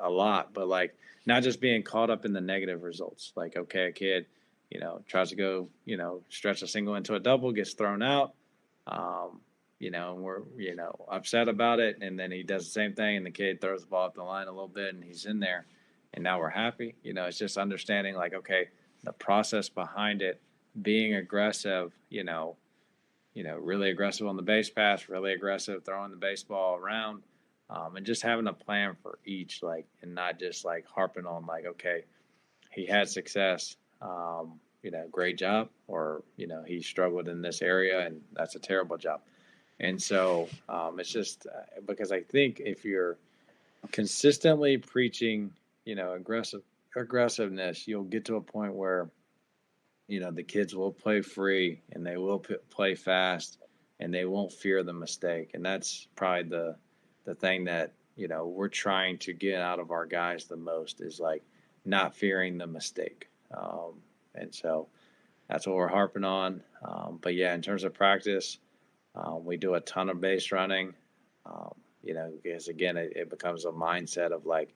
a lot, but like not just being caught up in the negative results. Like, okay, a kid, tries to go, stretch a single into a double, gets thrown out, and we're, upset about it. And then he does the same thing and the kid throws the ball up the line a little bit and he's in there and now we're happy. It's just understanding like, okay, the process behind it, being aggressive, really aggressive on the base pass, really aggressive throwing the baseball around, and just having a plan for each, like, and not just like harping on like, okay, he had success, great job, or, he struggled in this area and that's a terrible job. And so it's just because I think if you're consistently preaching, aggressiveness, you'll get to a point where, the kids will play free and they will play fast and they won't fear the mistake. And that's probably the thing that, we're trying to get out of our guys the most is like not fearing the mistake. And so that's what we're harping on. But yeah, in terms of practice, we do a ton of base running, because again, it becomes a mindset of like,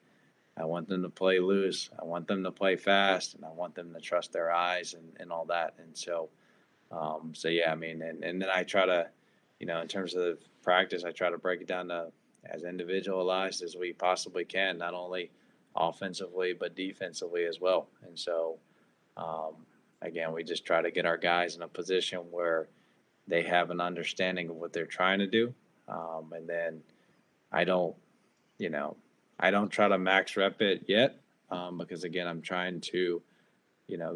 I want them to play loose. I want them to play fast, and I want them to trust their eyes and all that. And so, yeah, I mean, and then I try to, in terms of practice, I try to break it down to as individualized as we possibly can, not only offensively, but defensively as well. And so, again, we just try to get our guys in a position where they have an understanding of what they're trying to do, And then I don't, I don't try to max rep it yet, because again, I'm trying to,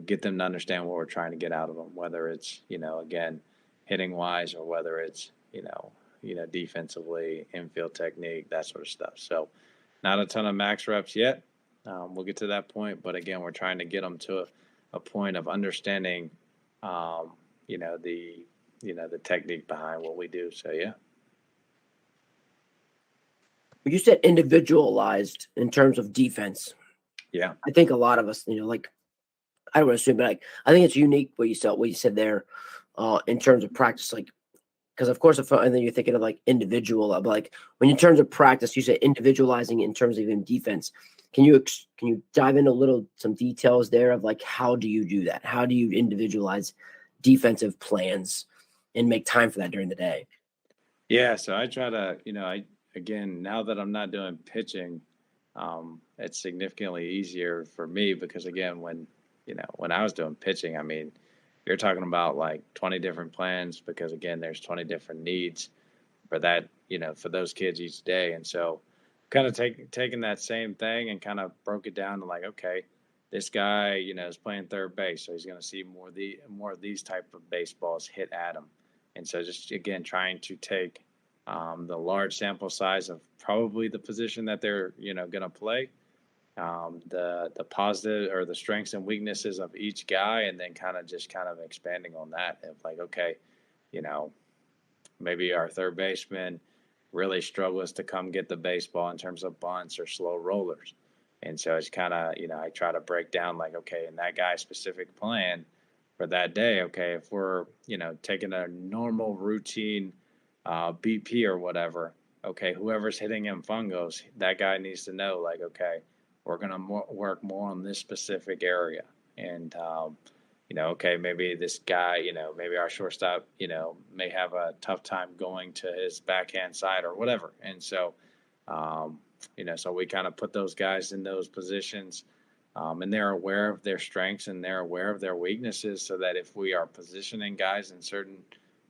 get them to understand what we're trying to get out of them, whether it's, again, hitting wise or whether it's, defensively, infield technique, that sort of stuff. So not a ton of max reps yet. We'll get to that point, but again, we're trying to get them to a point of understanding, um, the, the technique behind what we do. So yeah. You said individualized in terms of defense. Yeah. I think a lot of us, like, I don't want to assume, but like, I think it's unique what you said there, in terms of practice. Like, because of course, and then you're thinking of like individual, like when in terms of practice, you said individualizing in terms of even defense. Can you dive into some details there of like, how do you do that? How do you individualize defensive plans and make time for that during the day? Yeah. So I try to, again, now that I'm not doing pitching, it's significantly easier for me because again, when I was doing pitching, I mean, you're talking about like 20 different plans because again, there's 20 different needs for that, for those kids each day. And so kind of taking that same thing and kind of broke it down to like, okay, this guy, is playing third base. So he's going to see more of these type of baseballs hit at him. And so just, again, trying to take the large sample size of probably the position that they're, going to play, the positive or the strengths and weaknesses of each guy, and then kind of expanding on that. Of like, okay, you know, maybe our third baseman really struggles to come get the baseball in terms of bunts or slow rollers. And so it's kind of, I try to break down like, okay, in that guy's specific plan for that day, okay, if we're, taking a normal routine BP or whatever, okay, whoever's hitting him fungos, that guy needs to know like, okay, we're going to work more on this specific area. And, okay, maybe this guy, maybe our shortstop, may have a tough time going to his backhand side or whatever. And so, so we kind of put those guys in those positions, and they're aware of their strengths and they're aware of their weaknesses so that if we are positioning guys in certain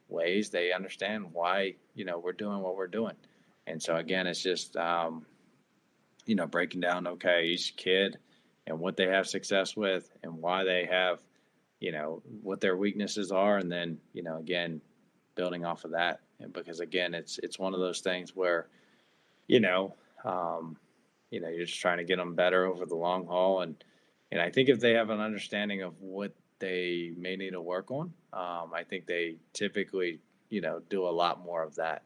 ways, they understand why, we're doing what we're doing. And so, again, it's just, breaking down, okay, each kid and what they have success with and why they have, what their weaknesses are. And then, again, building off of that. And because again, it's one of those things where, you're just trying to get them better over the long haul. And I think if they have an understanding of what they may need to work on, I think they typically, do a lot more of that.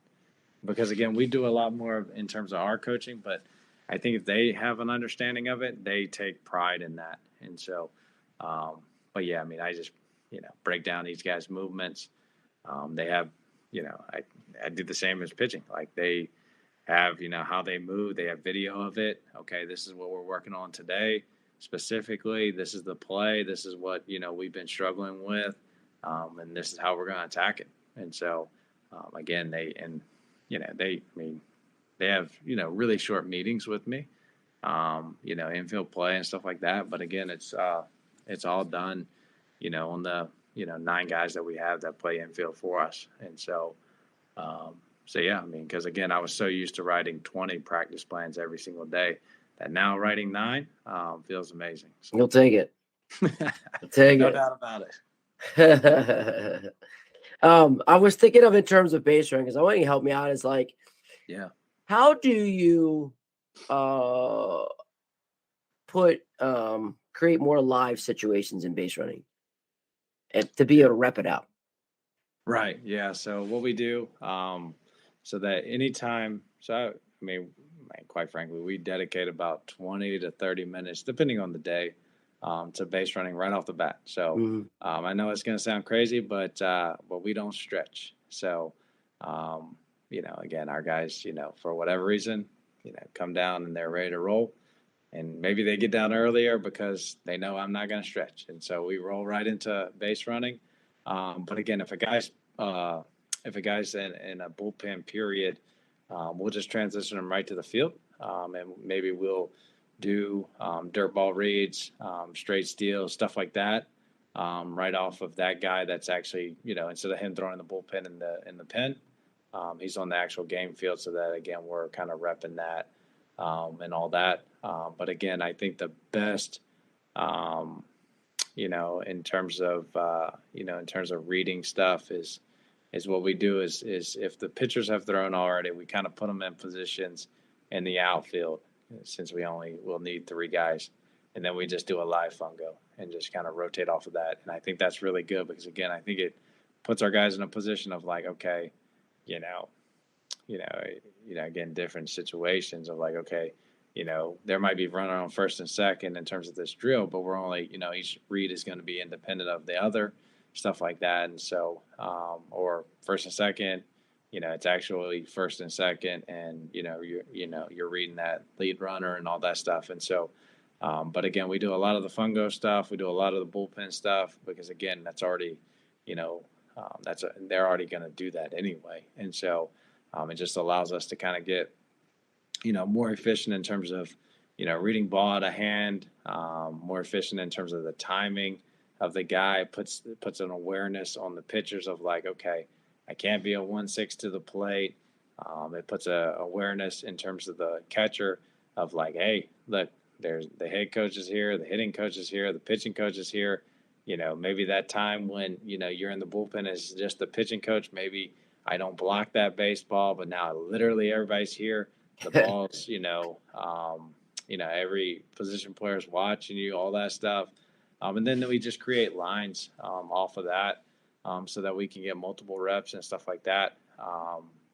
Because again, we do a lot more in terms of our coaching, but I think if they have an understanding of it, they take pride in that. And so, but yeah, I mean, I just, break down these guys' movements. They have, I do the same as pitching. Like they have, how they move. They have video of it. Okay, this is what we're working on today. Specifically, this is the play. This is what, we've been struggling with. And this is how we're going to attack it. And so, again, they have, really short meetings with me, infield play and stuff like that. But again, it's all done, on the, 9 guys that we have that play infield for us. And so, yeah, I mean, because again, I was so used to writing 20 practice plans every single day that now writing 9 feels amazing. So. You'll take it. I'll take no it. doubt about it. I was thinking of in terms of base running because I want you to help me out. Is like, yeah, how do you create more live situations in base running and to be able to rep it out? Right. Yeah. So what we do, so that anytime, I mean, quite frankly, we dedicate about 20 to 30 minutes, depending on the day, to base running right off the bat. So I know it's going to sound crazy, but we don't stretch. So, again, our guys, for whatever reason, come down and they're ready to roll. And maybe they get down earlier because they know I'm not going to stretch. And so we roll right into base running. But again, if a guy's in a bullpen period, we'll just transition them right to the field. And maybe we'll do dirt ball reads, straight steals, stuff like that, right off of that guy that's actually, instead of him throwing the bullpen in the pen, he's on the actual game field, so that again we're kind of repping that and all that. But again, I think the best, um, in terms of reading stuff is what we do is if the pitchers have thrown already, we kind of put them in positions in the outfield since we only will need three guys, and then we just do a live fungo and just kind of rotate off of that. And I think that's really good because again, I think it puts our guys in a position of like, okay, you know, you know, again, different situations of like, okay, there might be runner on first and second in terms of this drill, but we're only, each read is going to be independent of the other, stuff like that. And so, or first and second, it's actually first and second, and you're reading that lead runner and all that stuff. And so, but again, we do a lot of the fungo stuff. We do a lot of the bullpen stuff because again, that's already, they're already going to do that anyway. And so, it just allows us to kind of get, more efficient in terms of, reading ball out of hand, more efficient in terms of the timing of the guy, puts an awareness on the pitchers of like, okay, I can't be a 1-6 to the plate. It puts a awareness in terms of the catcher of like, hey, look, there's the head coach is here, the hitting coach is here, the pitching coach is here. Maybe that time when, you're in the bullpen is just the pitching coach. Maybe I don't block that baseball, but now literally everybody's here. The ball's, every position player's watching you, all that stuff. And then we just create lines off of that so that we can get multiple reps and stuff like that.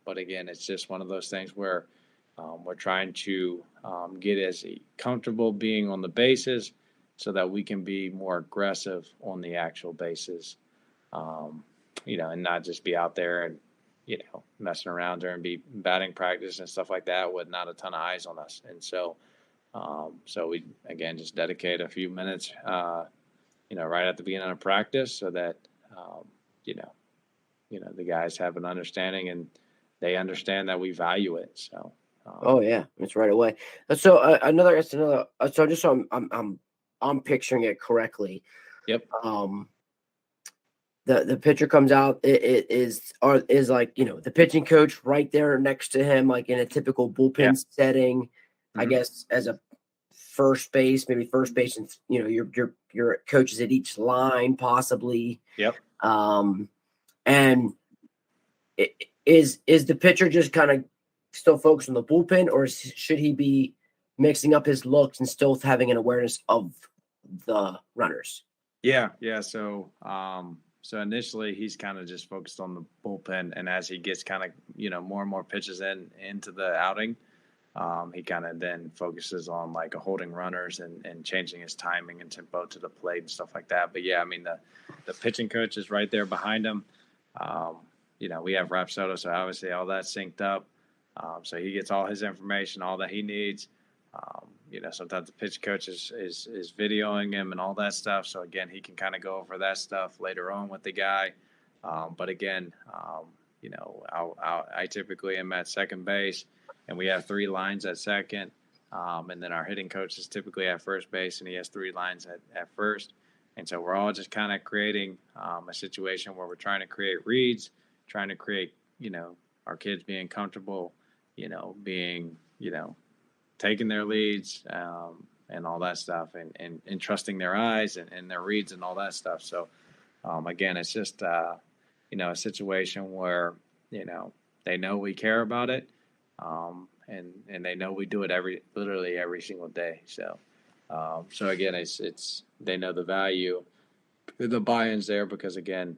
But again, it's just one of those things where we're trying to get as comfortable being on the bases so that we can be more aggressive on the actual bases, and not just be out there and, messing around during batting practice and stuff like that with not a ton of eyes on us. And so, we, again, just dedicate a few minutes, right at the beginning of practice so that, the guys have an understanding and they understand that we value it. So, oh yeah, it's right away. So another, so just so I'm picturing it correctly. Yep. The pitcher comes out, it is like, the pitching coach right there next to him, like in a typical bullpen setting, I guess, as a first base, maybe first base, and your coaches at each line possibly. Yep. And is the pitcher just kind of still focused on the bullpen, or should he be mixing up his looks and still having an awareness of the runners? Yeah. So initially he's kind of just focused on the bullpen, and as he gets kind of, more and more pitches into the outing, he kind of then focuses on like holding runners and changing his timing and tempo to the plate and stuff like that. But yeah, I mean, the pitching coach is right there behind him. We have Rapsodo, so obviously all that's synced up. So he gets all his information, all that he needs. Sometimes the pitch coach is videoing him and all that stuff. So again, he can kind of go over that stuff later on with the guy. But again, I typically am at second base, and we have three lines at second. And then our hitting coach is typically at first base, and he has three lines at first. And so we're all just kind of creating a situation where we're trying to create reads, trying to create, our kids being comfortable, being, taking their leads and all that stuff, and trusting their eyes and their reads and all that stuff. So, again, it's just, a situation where, they know we care about it, and they know we do it literally every single day. So again, it's they know the value, the buy-in's there because again,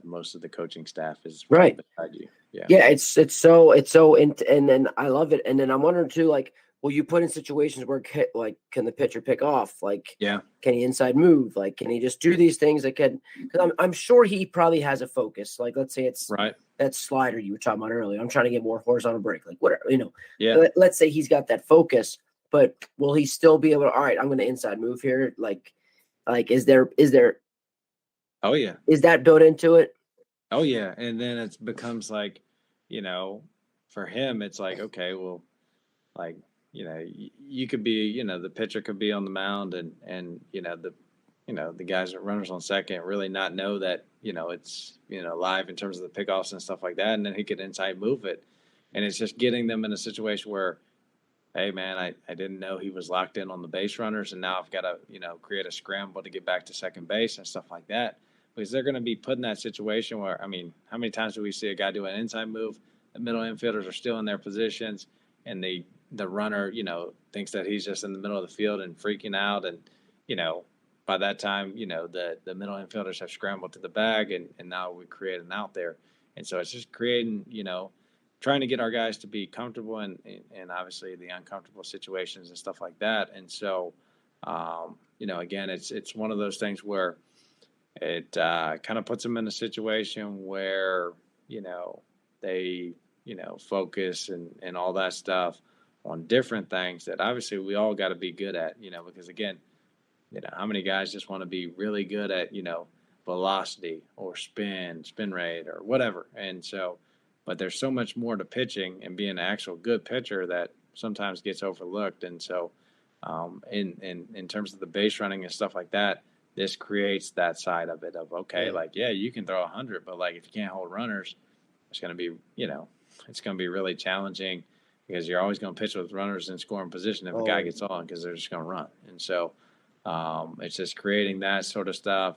most of the coaching staff is right beside you. Yeah, it's so and then I love it. And then I'm wondering too, like, will you put in situations where can the pitcher pick off? Like, can he inside move? Like, can he just do these things that can? Because I'm sure he probably has a focus. Like, let's say it's that slider you were talking about earlier. I'm trying to get more horizontal break. Like, whatever, Let's say he's got that focus, but will he still be able to? All right, I'm going to inside move here. Like, is there? Oh yeah. Is that built into it? Oh yeah, and then it becomes like, for him, it's like, okay, well, like, you could be, the pitcher could be on the mound and the the guys at runners on second really not know that, it's, live in terms of the pickoffs and stuff like that. And then he could inside move it. And it's just getting them in a situation where, hey, man, I didn't know he was locked in on the base runners. And now I've got to, create a scramble to get back to second base and stuff like that. Because they're going to be put in that situation where, I mean, how many times do we see a guy do an inside move? The middle infielders are still in their positions, and the runner, thinks that he's just in the middle of the field and freaking out. And, you know, by that time, the middle infielders have scrambled to the bag, and now we create an out there. And so it's just creating, trying to get our guys to be comfortable and obviously the uncomfortable situations and stuff like that. And so, again, it's one of those things where it kind of puts them in a situation where, they, focus and all that stuff on different things that obviously we all got to be good at, because again, how many guys just want to be really good at, velocity or spin rate or whatever. And so, but there's so much more to pitching and being an actual good pitcher that sometimes gets overlooked. And so, in terms of the base running and stuff like that, this creates that side of it of, okay, like, yeah, you can throw 100, but like if you can't hold runners, it's going to be, it's going to be really challenging because you're always going to pitch with runners in scoring position if a guy gets on because they're just going to run. And so it's just creating that sort of stuff.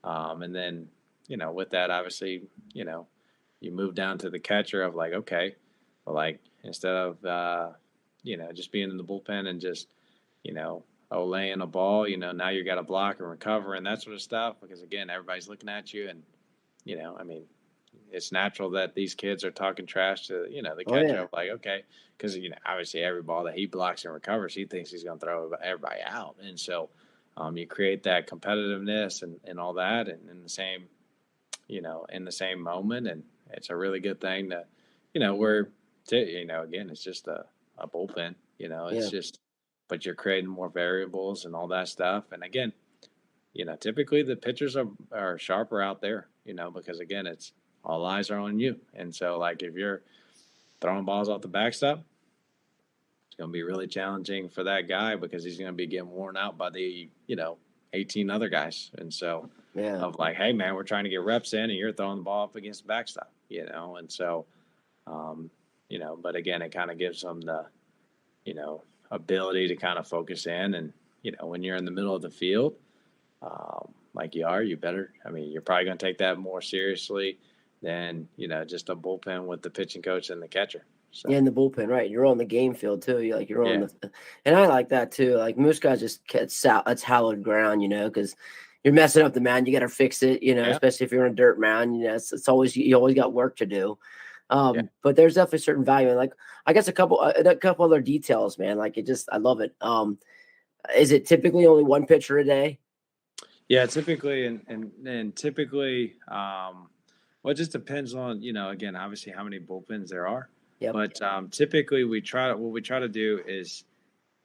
And then, with that, obviously, you move down to the catcher of like, okay, well, like instead of, just being in the bullpen and just, laying a ball, now you got to block and recover and that sort of stuff because, again, everybody's looking at you. And, I mean, it's natural that these kids are talking trash to, the catcher. Like, okay, because, obviously every ball that he blocks and recovers, he thinks he's going to throw everybody out. And so you create that competitiveness and all that and in the same, in the same moment. And it's a really good thing to, again, it's just a bullpen, it's just, but you're creating more variables and all that stuff. And again, typically the pitchers are sharper out there, because again, it's all eyes are on you. And so like if you're throwing balls off the backstop, it's going to be really challenging for that guy because he's going to be getting worn out by the, 18 other guys. And so of like, hey man, we're trying to get reps in and you're throwing the ball up against the backstop, and so, but again, it kind of gives them the, ability to kind of focus in and, when you're in the middle of the field, like you better, I mean, you're probably going to take that more seriously than, just a bullpen with the pitching coach and the catcher. So. Yeah, in the bullpen, right? You're on the game field too. You're on the, and I like that too. Like most guys just it's hallowed ground, because you're messing up the mound. You got to fix it, especially if you're on a dirt mound. It's always you always got work to do. But there's definitely certain value. And like I guess a couple other details, man. Like I love it. Is it typically only one pitcher a day? Yeah, typically, and typically, well, it just depends on again, obviously how many bullpens there are. Yep. But typically, what we try to do is,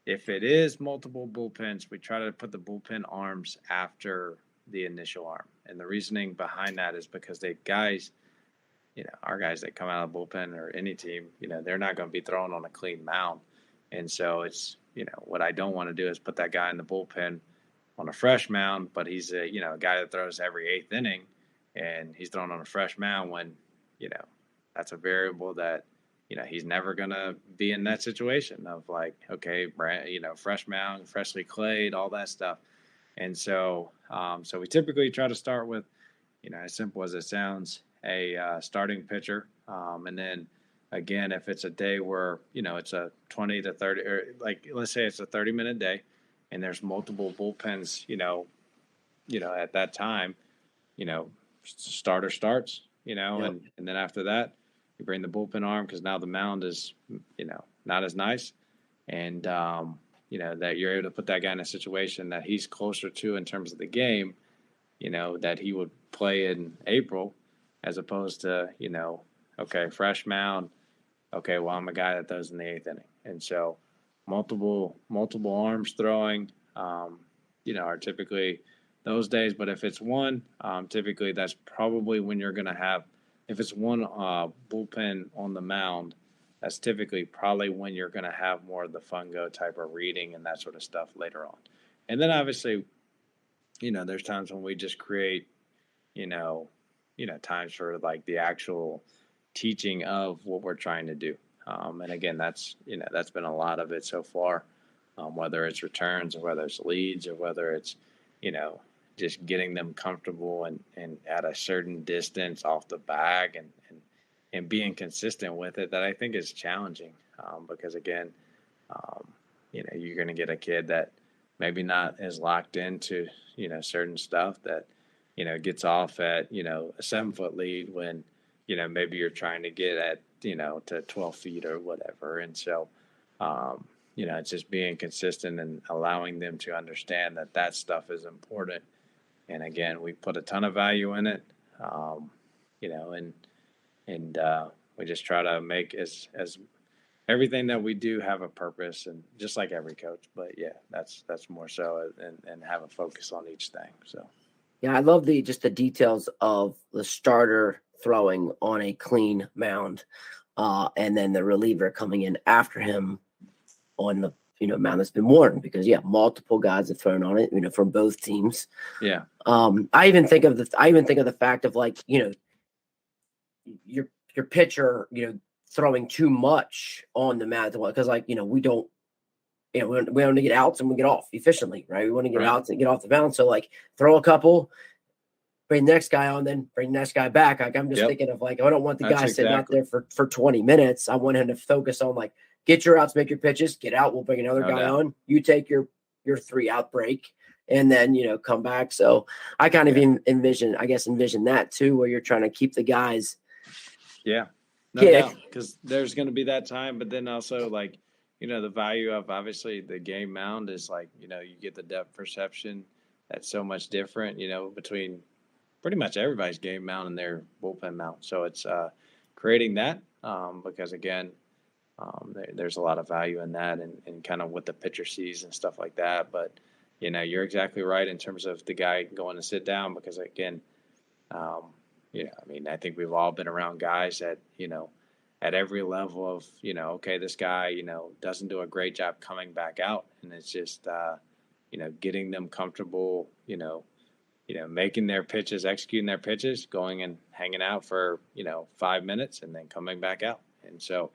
if it is multiple bullpens, we try to put the bullpen arms after the initial arm. And the reasoning behind that is because the guys, our guys that come out of the bullpen or any team, they're not going to be throwing on a clean mound. And so it's, what I don't want to do is put that guy in the bullpen on a fresh mound, but he's a guy that throws every eighth inning and he's throwing on a fresh mound when, that's a variable that, he's never going to be in that situation of like, okay, fresh mound, freshly clayed, all that stuff. And so, so we typically try to start with, as simple as it sounds, a starting pitcher. And then again, if it's a day where, it's a 20 to 30, or like, let's say it's a 30-minute day and there's multiple bullpens, at that time, starter starts, and then after that, you bring the bullpen arm because now the mound is, not as nice. And, that you're able to put that guy in a situation that he's closer to in terms of the game, that he would play in April as opposed to, okay, fresh mound. Okay, well, I'm a guy that throws in the eighth inning. And so multiple arms throwing, are typically those days. But if it's one, typically that's probably when you're going to have, if it's one bullpen on the mound, that's typically probably when you're going to have more of the fungo type of reading and that sort of stuff later on. And then obviously, there's times when we just create, you know, times for like the actual teaching of what we're trying to do. And again, that's been a lot of it so far, whether it's returns or whether it's leads or whether it's, you know, just getting them comfortable and at a certain distance off the bag and being consistent with it that I think is challenging because again, um, you're going to get a kid that maybe not as locked into, certain stuff that, gets off at, a 7 foot lead when, maybe you're trying to get at, to 12 feet or whatever. And so, um, it's just being consistent and allowing them to understand that that stuff is important. And again, we put a ton of value in it, um, and we just try to make as everything that we do have a purpose, and just like every coach. But yeah, that's more so, and have a focus on each thing. So Yeah, I love just the details of the starter throwing on a clean mound, and then the reliever coming in after him on the mound that's been worn, because multiple guys have thrown on it, from both teams. Yeah. I even think of the fact of, like, your pitcher, throwing too much on the mound, because, like, we don't. We want to get outs and we get off efficiently, right? We want to get outs and get off the mound. So, like, throw a couple, bring the next guy on, then bring the next guy back. Like, I'm just thinking of, like, I don't want the guy sitting out there for 20 minutes. I want him to focus on, like, get your outs, make your pitches, get out. We'll bring another guy on. You take your 3-out break, and then, come back. So I kind of envision that too, where you're trying to keep the guys. Yeah, no doubt, because there's going to be that time, but then also, like, the value of obviously the game mound is, like, you get the depth perception that's so much different, between pretty much everybody's game mound and their bullpen mound. So it's creating that because, again, there's a lot of value in that and kind of what the pitcher sees and stuff like that. But, you're exactly right in terms of the guy going to sit down because, again, I mean, I think we've all been around guys that, at every level of, okay, this guy, doesn't do a great job coming back out. And it's just, getting them comfortable, making their pitches, executing their pitches, going and hanging out for, 5 minutes and then coming back out. And so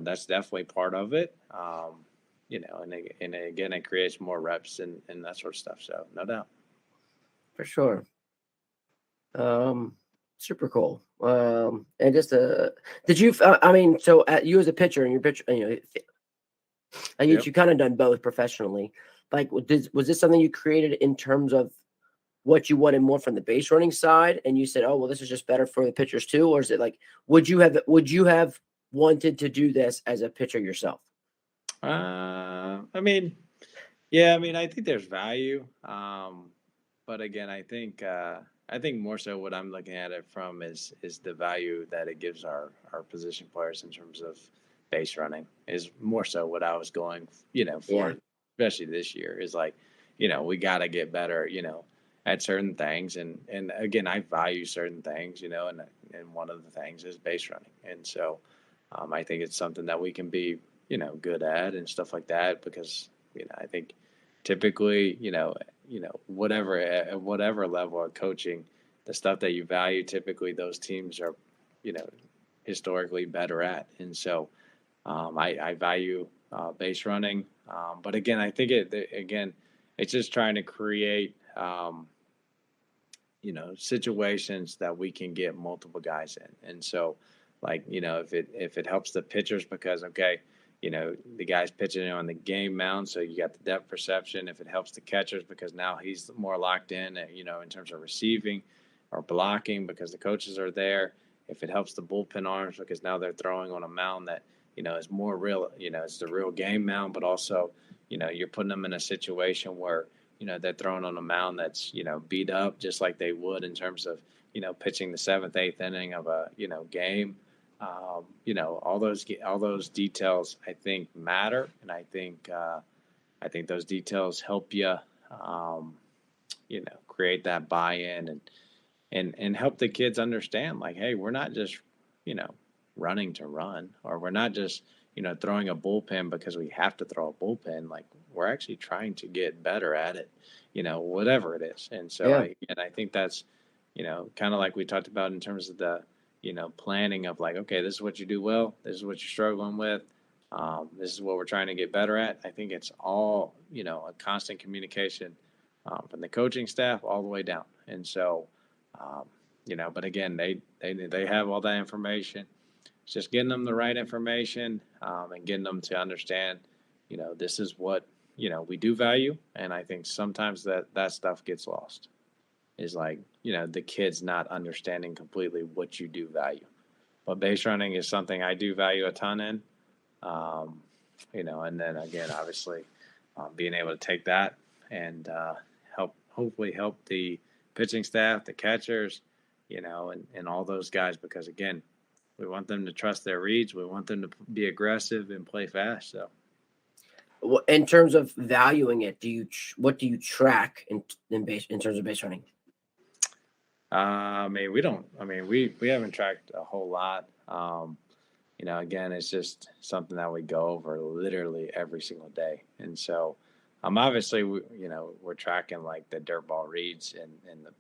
that's definitely part of it. And again, it creates more reps and that sort of stuff. So no doubt. For sure. Super cool. And just did you? I mean, so you as a pitcher and your pitcher, you kind of done both professionally. Like, was this something you created in terms of what you wanted more from the base running side, and you said, "Oh, well, this is just better for the pitchers too," or is it like, would you have wanted to do this as a pitcher yourself? I mean, yeah, I mean, I think there's value, but again, I think more so what I'm looking at it from is the value that it gives our position players in terms of base running is more so what I was going, for, especially this year is like, we got to get better, at certain things. And again, I value certain things, and one of the things is base running. And so I think it's something that we can be, good at and stuff like that because, I think typically, whatever at whatever level of coaching, the stuff that you value, typically those teams are, historically better at. And so I value base running, but again, I think it's just trying to create, situations that we can get multiple guys in. And so, like, if it helps the pitchers because, okay, the guy's pitching on the game mound, so you got the depth perception. If it helps the catchers because now he's more locked in, in terms of receiving or blocking because the coaches are there. If it helps the bullpen arms because now they're throwing on a mound that, is more real, it's the real game mound, but also, you're putting them in a situation where, they're throwing on a mound that's, beat up just like they would in terms of, pitching the 7th, 8th inning of a, game. All those details I think matter, and I think those details help you, create that buy-in and help the kids understand, like, hey, we're not just, running to run, or we're not just, throwing a bullpen because we have to throw a bullpen. Like, we're actually trying to get better at it, whatever it is. And so Yeah. I think that's, kind of like we talked about in terms of the, planning of like, okay, this is what you do well. This is what you're struggling with. This is what we're trying to get better at. I think it's all, a constant communication from the coaching staff all the way down. And so, um, but again, they have all that information. It's just getting them the right information and getting them to understand, this is what, we do value. And I think sometimes that stuff gets lost is like, the kids not understanding completely what you do value. But base running is something I do value a ton in. Um, and then again, obviously, being able to take that and hopefully help the pitching staff, the catchers, and all those guys, because again, we want them to trust their reads. We want them to be aggressive and play fast. So, In terms of valuing it, what do you track in terms of base running? I mean, we don't. I mean, we haven't tracked a whole lot. Again, it's just something that we go over literally every single day. And so, obviously, we're tracking like the dirt ball reads and the,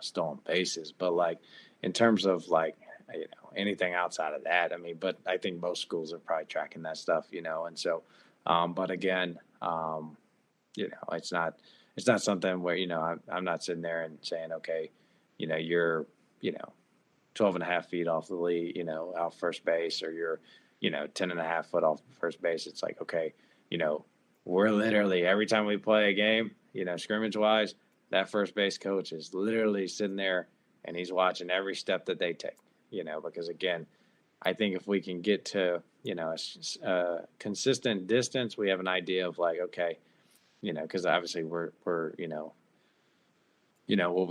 stolen bases. But like in terms of like, anything outside of that, I mean, but I think most schools are probably tracking that stuff, and so, but again, it's not something where, I'm not sitting there and saying, okay, you're, 12 and a half feet off the lead, out first base, or you're, 10 and a half foot off first base. It's like, okay, we're literally, every time we play a game, scrimmage wise, that first base coach is literally sitting there and he's watching every step that they take, because again, I think if we can get to, a consistent distance, we have an idea of like, okay, because obviously we're, what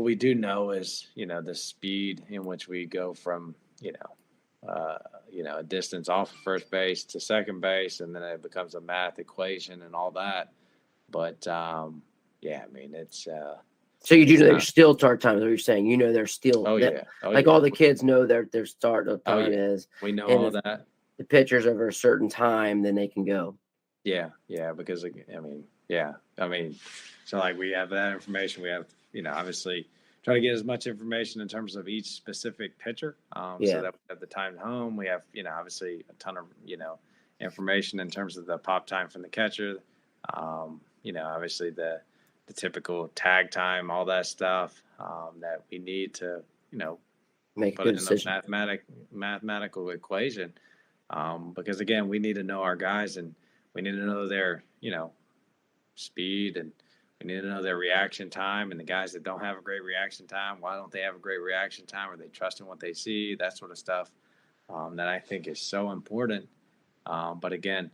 we do know is, the speed in which we go from, a distance off of first base to second base, and then it becomes a math equation and all that. But yeah, I mean, it's so you do know their still start time is what you're saying. They're still all the kids know their start time is. We know all that. The pitcher's over a certain time, then they can go. Yeah, because so like we have that information. We have, obviously try to get as much information in terms of each specific pitcher. So that we have the time home. We have, obviously a ton of, information in terms of the pop time from the catcher. Obviously the typical tag time, all that stuff that we need to, make put a it good in decision. a mathematical equation. Because again, we need to know our guys and we need to know their, speed, and we need to know their reaction time, and the guys that don't have a great reaction time, why don't they have a great reaction time? Are they trusting what they see? That sort of stuff that I think is so important. But again,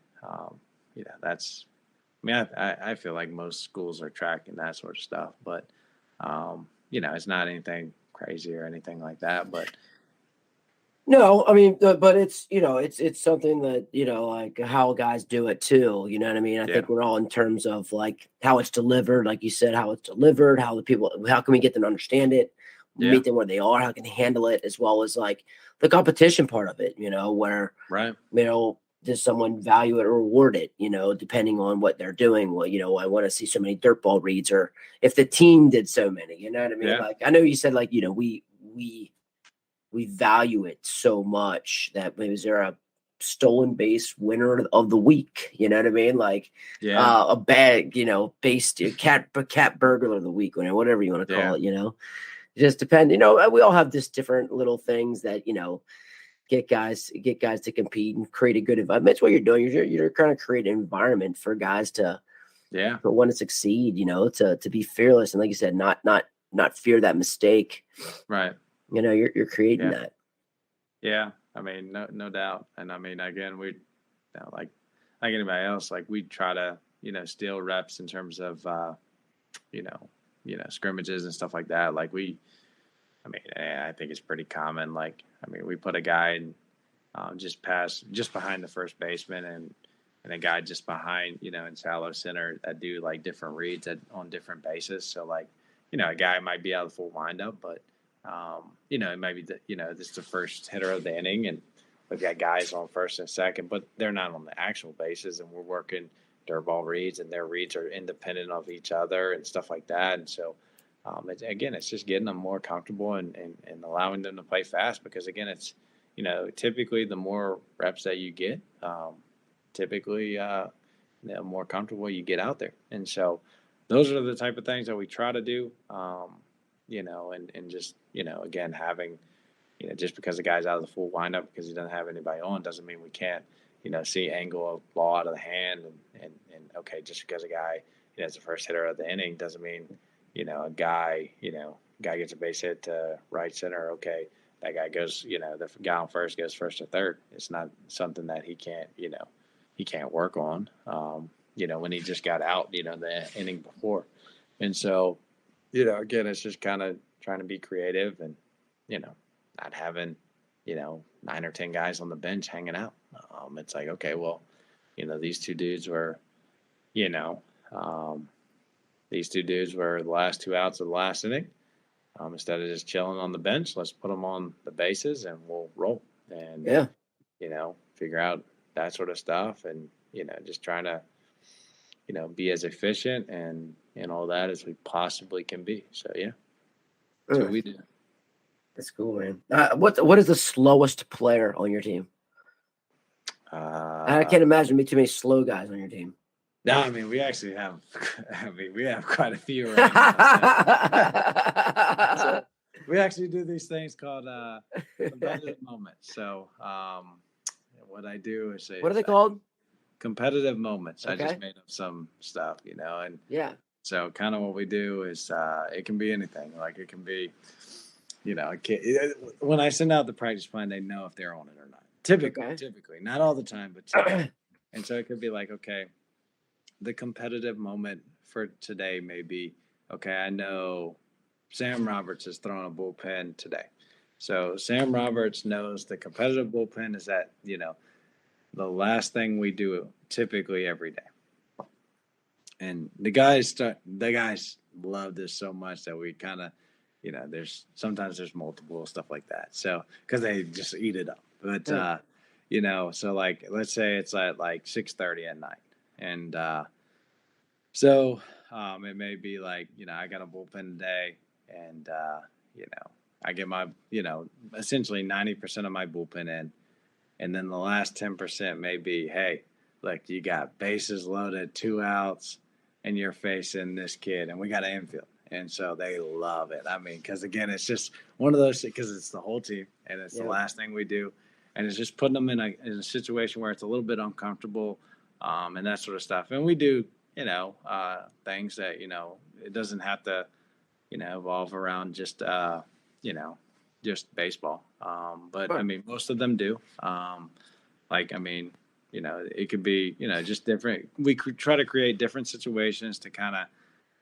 that's, I feel like most schools are tracking that sort of stuff, but, it's not anything crazy or anything like that, but No, I mean, but it's it's something that like how guys do it too. You know what I mean? I think we're all in terms of like how it's delivered, like you said, how it's delivered, how can we get them to understand it, meet them where they are, how can they handle it, as well as like the competition part of it. Where does someone value it or reward it? Depending on what they're doing. Well, I want to see so many dirt ball reads, or if the team did so many. You know what I mean? Like I know you said like we value it so much that is there a stolen base winner of the week? You know what I mean? Like a bag, based cat burglar of the week, whatever you want to call it. It just depends. We all have just different little things that get guys to compete and create a good environment. That's what you're doing. You're trying to create an environment for guys to want to succeed. To be fearless, and like you said, not fear that mistake. Right. You're creating that. Yeah, I mean, no doubt. And I mean, again, we, like anybody else, like we try to, steal reps in terms of, scrimmages and stuff like that. Like I think it's pretty common. Like, I mean, we put a guy in, just behind the first baseman, and a guy just behind, in shallow center that do like different reads on different bases. So like, a guy might be out of the full windup, but it might be this is the first hitter of the inning, and we've got guys on first and second, but they're not on the actual bases, and we're working, dirt ball reads, and their reads are independent of each other and stuff like that. And so, it's just getting them more comfortable and allowing them to play fast because, again, it's, typically the more reps that you get, typically the more comfortable you get out there. And so those are the type of things that we try to do, and just, again, having, just because the guy's out of the full windup because he doesn't have anybody on doesn't mean we can't, see angle of ball out of the hand. And okay, just because a guy is the first hitter of the inning doesn't mean, a guy gets a base hit to right center. Okay, that guy goes, the guy on first goes first or third. It's not something that he can't work on, when he just got out, the inning before. And so, again, it's just kind of trying to be creative and, not having, 9 or 10 guys on the bench hanging out. It's like, okay, well, these two dudes were, the last 2 outs of the last inning. Instead of just chilling on the bench, let's put them on the bases and we'll roll and, figure out that sort of stuff. And, just trying to, be as efficient and all that as we possibly can be. So, yeah, that's what we do. That's cool, man. What is the slowest player on your team? I can't imagine too many slow guys on your team. No, I mean, we actually have, we have quite a few right now. So we actually do these things called competitive moments. So what I do is what are they called? Competitive moments. Okay. I just made up some stuff, and yeah. So kind of what we do is it can be anything. Like it can be, when I send out the practice plan, they know if they're on it or not. Typically, not all the time, but typically. And so it could be like, okay, the competitive moment for today may be, okay, I know Sam Roberts is throwing a bullpen today. So Sam Roberts knows the competitive bullpen is that, the last thing we do typically every day. And the guys love this so much that we kind of, sometimes there's multiple stuff like that. So, because they just eat it up. But, so like, let's say it's at like 6:30 at night. And so it may be like, I got a bullpen today and, I get my, essentially 90% of my bullpen in. And then the last 10% may be, hey, look, you got bases loaded, 2 outs, and you're facing this kid, and we got an infield. And so they love it. I mean, because, again, it's just one of those – because it's the whole team, and it's the last thing we do. And it's just putting them in a situation where it's a little bit uncomfortable and that sort of stuff. And we do, things that, it doesn't have to, evolve around just, just baseball. But, I mean, most of them do. It could be, just different. We try to create different situations to kind of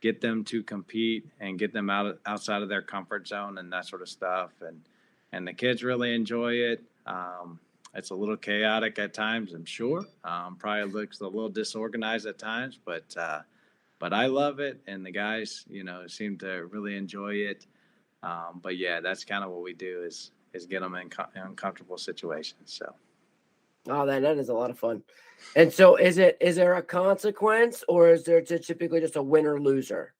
get them to compete and get them outside of their comfort zone and that sort of stuff. And the kids really enjoy it. It's a little chaotic at times, I'm sure. Probably looks a little disorganized at times, but I love it. And the guys, seem to really enjoy it. But yeah, that's kind of what we do is get them in uncomfortable situations. So. Oh, that is a lot of fun. And so is there a consequence or is there typically just a winner loser?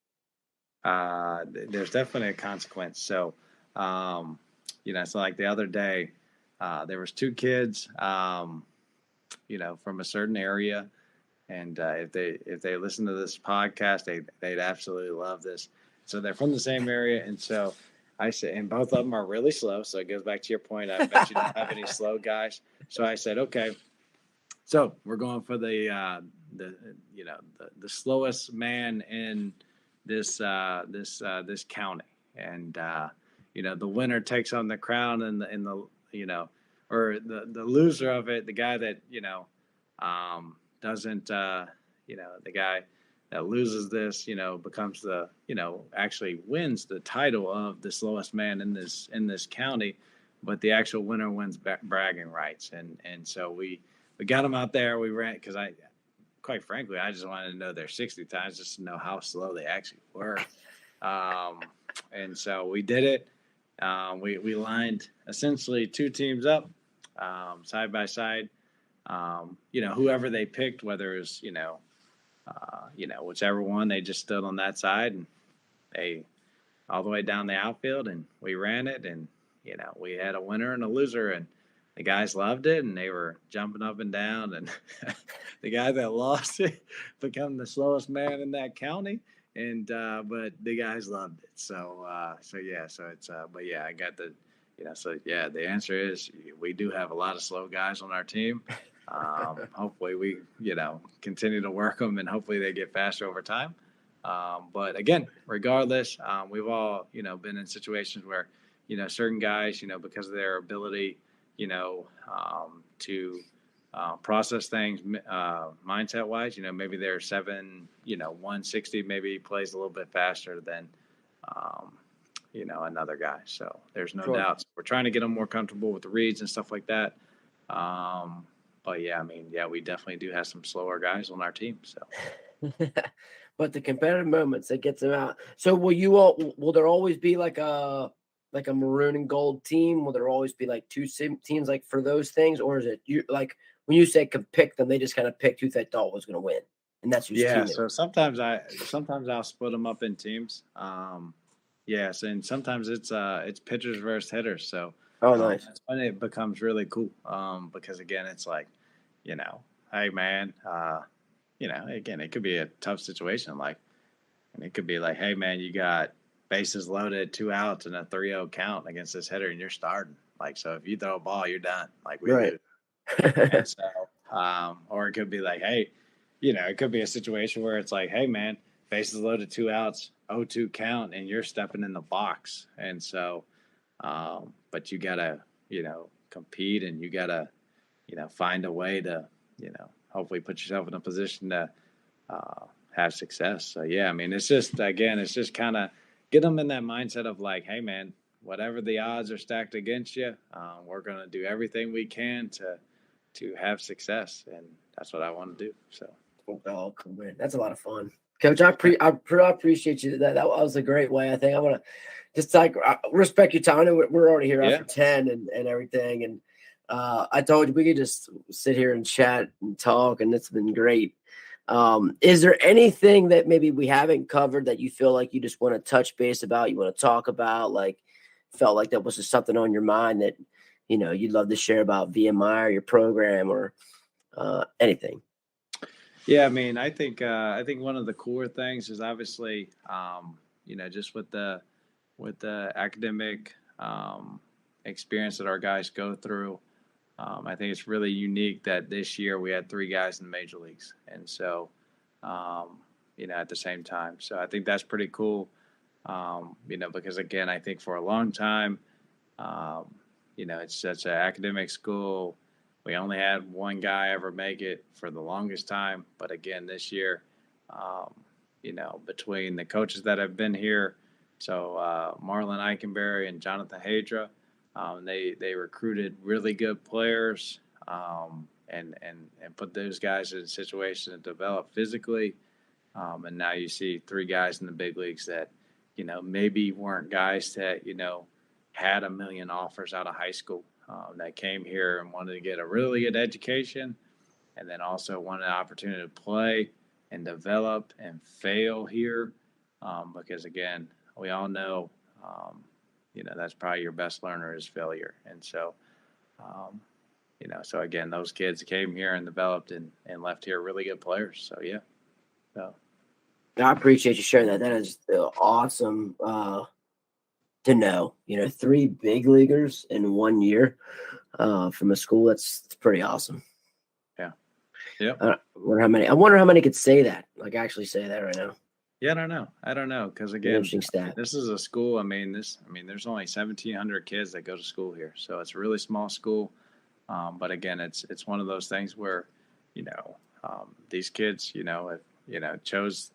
There's definitely a consequence. So, so like the other day, there was 2 kids, from a certain area. And if they listen to this podcast, they'd absolutely love this. So they're from the same area. And so I said, and both of them are really slow. So it goes back to your point. I bet you don't have any slow guys. So I said, okay, so we're going for the slowest man in this county. And, the winner takes on the crown and or the loser of it, the guy that, doesn't, the guy that loses this, becomes the, actually wins the title of the slowest man in this county, but the actual winner wins bragging rights. And so we got them out there. We ran because quite frankly, I just wanted to know their 60 times just to know how slow they actually were. And so we did it. We lined essentially 2 teams up, side by side. Whoever they picked, whether it was, whichever one, they just stood on that side and they all the way down the outfield, and we ran it, and we had a winner and a loser, and the guys loved it, and they were jumping up and down, and the guy that lost it became the slowest man in that county, and but the guys loved it. So yeah, so it's but yeah, I got the so yeah, the answer is we do have a lot of slow guys on our team. Hopefully we continue to work them, and hopefully they get faster over time. But again, regardless, we've all been in situations where certain guys because of their ability to process things mindset wise, maybe they're 160 maybe plays a little bit faster than um, another guy. So there's no Sure. doubt. We're trying to get them more comfortable with the reads and stuff like that. But yeah, I mean, yeah, we definitely do have some slower guys on our team. So. But the competitive moments that gets them out. So will there always be like a maroon and gold team? Will there always be like two teams like for those things, or is it you like when you say can pick them, they just kind of picked who they thought was going to win, and that's who's Yeah, team? so sometimes I'll split them up in teams. Yes, and sometimes it's pitchers versus hitters. So Oh, nice. that's when it becomes really cool. Because again, it's like, hey man, again, it could be a tough situation. Like, and it could be like, hey man, you got bases loaded, 2 outs, and a 3-0 count against this hitter, and you're starting. Like, so if you throw a ball, you're done. Like we Right. lose. And so, or it could be like, hey, it could be a situation where it's like, hey, man, bases loaded, 2 outs, 0-2 count, and you're stepping in the box. And so, but you got to, compete, and you got to, find a way to, hopefully put yourself in a position to have success. So, yeah, I mean, it's just kind of get them in that mindset of like, hey, man, whatever the odds are stacked against you, we're going to do everything we can to have success, and that's what I want to do. So, Oh, cool, man. That's a lot of fun. Coach, I appreciate you. That was a great way. I think I'm gonna just like respect your time. I know we're already here yeah, after 10 and everything. And I told you we could just sit here and chat and talk, and it's been great. Is there anything that maybe we haven't covered that you feel like you just want to touch base about? You want to talk about? Like, felt like that was just something on your mind that you'd love to share about VMI or your program or anything. yeah. I mean, I think one of the cooler things is obviously, just with the academic experience that our guys go through. I think it's really unique that this year we had 3 guys in the major leagues, and so at the same time. So I think that's pretty cool. Because again, I think for a long time, it's such an academic school. We only had one guy ever make it for the longest time. But again, this year, between the coaches that have been here, so Marlon Eichenberry and Jonathan Hadra, they recruited really good players and put those guys in a situation to develop physically. And now you see 3 guys in the big leagues that, maybe weren't guys that, had a million offers out of high school that came here and wanted to get a really good education and then also wanted an opportunity to play and develop and fail here. Because again, we all know, that's probably your best learner is failure. And so, so again, those kids came here and developed and left here really good players. So, yeah. So. I appreciate you sharing that. That is awesome to know. 3 big leaguers in 1 year from a school. That's pretty awesome. Yeah. Yeah. I wonder how many could say that. Like actually say that right now. Yeah, I don't know. Because again, Interesting stat. this is a school. I mean, there's only 1,700 kids that go to school here, so it's a really small school. But again, it's one of those things where, these kids, have, chose,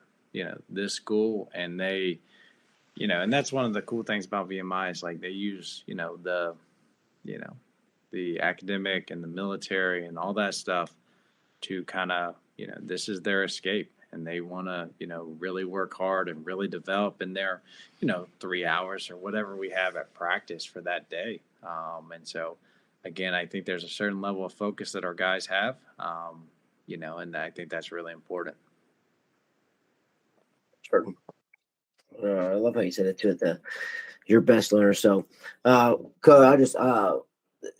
this school, and they, and that's one of the cool things about VMI is like they use, the academic and the military and all that stuff to kind of, this is their escape, and they want to, really work hard and really develop in their, 3 hours or whatever we have at practice for that day. And so, again, I think there's a certain level of focus that our guys have, and I think that's really important. Sure. I love how you said it too. Your best learner. So, Coach, I just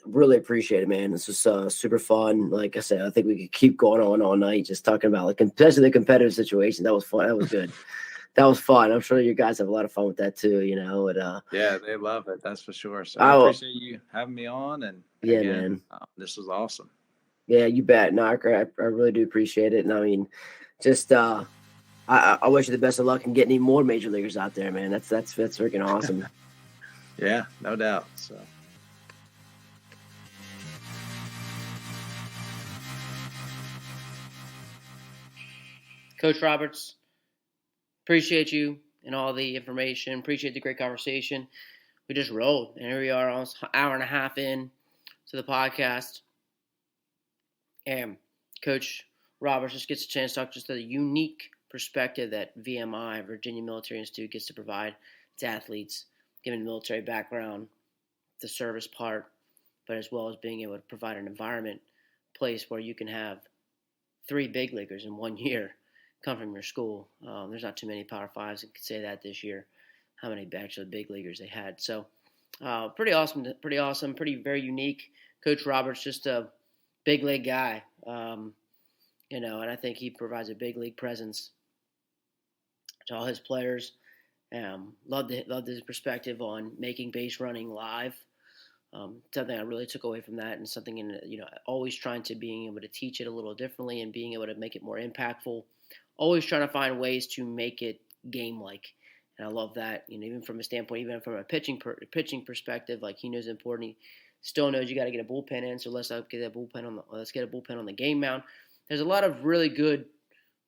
really appreciate it, man. This was super fun. Like I said, I think we could keep going on all night, just talking about like especially the competitive situation. That was fun. That was good. That was fun. I'm sure you guys have a lot of fun with that too. Yeah, they love it. That's for sure. So I appreciate you having me on. And yeah, again, man, this was awesome. Yeah, you bet. No, I really do appreciate it. And I mean, just I wish you the best of luck in getting any more major leaguers out there, man. That's freaking awesome. Yeah, no doubt. So. Coach Roberts, appreciate you and all the information. Appreciate the great conversation. We just rolled, and here we are, almost an hour and a half in to the podcast. And Coach Roberts just gets a chance to talk just a unique perspective that VMI, Virginia Military Institute, gets to provide to athletes, given the military background, the service part, but as well as being able to provide an environment, place where you can have 3 big leaguers in 1 year come from your school. There's not too many Power Fives that could say that this year, how many actually big leaguers they had. So pretty awesome, very unique. Coach Roberts, just a big league guy, and I think he provides a big league presence to all his players. Loved his perspective on making base running live. Something I really took away from that, and something always trying to being able to teach it a little differently and being able to make it more impactful. Always trying to find ways to make it game-like, and I love that. Even from a standpoint, even from a pitching perspective, like he knows it's important. He still knows you got to get a bullpen in, so let's get a bullpen on the game mound. There's a lot of really good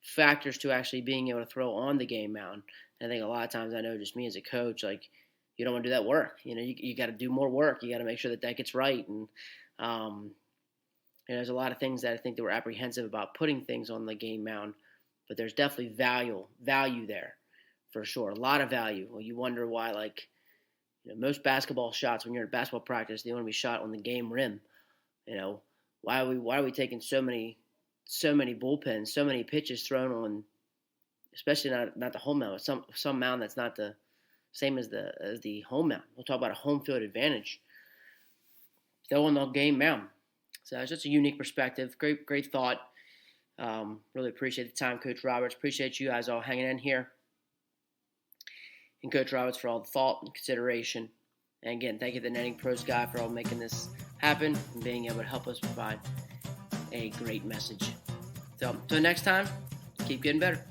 factors to actually being able to throw on the game mound. And I think a lot of times, I know just me as a coach, like you don't want to do that work. You got to do more work. You got to make sure that gets right. And there's a lot of things that I think that we're apprehensive about putting things on the game mound, but there's definitely value there for sure. A lot of value. Well, you wonder why, most basketball shots when you're at basketball practice, they want to be shot on the game rim. Why are we taking so many bullpens, so many pitches thrown on, especially not the home mound, but some mound that's not the same as the home mound. We'll talk about a home field advantage. Go on the game mound. So it's just a unique perspective. Great thought. Really appreciate the time, Coach Roberts. Appreciate you guys all hanging in here. And Coach Roberts for all the thought and consideration. And again, thank you to the Netting Pros guy for all making this happen and being able to help us provide a great message. So until next time, keep getting better.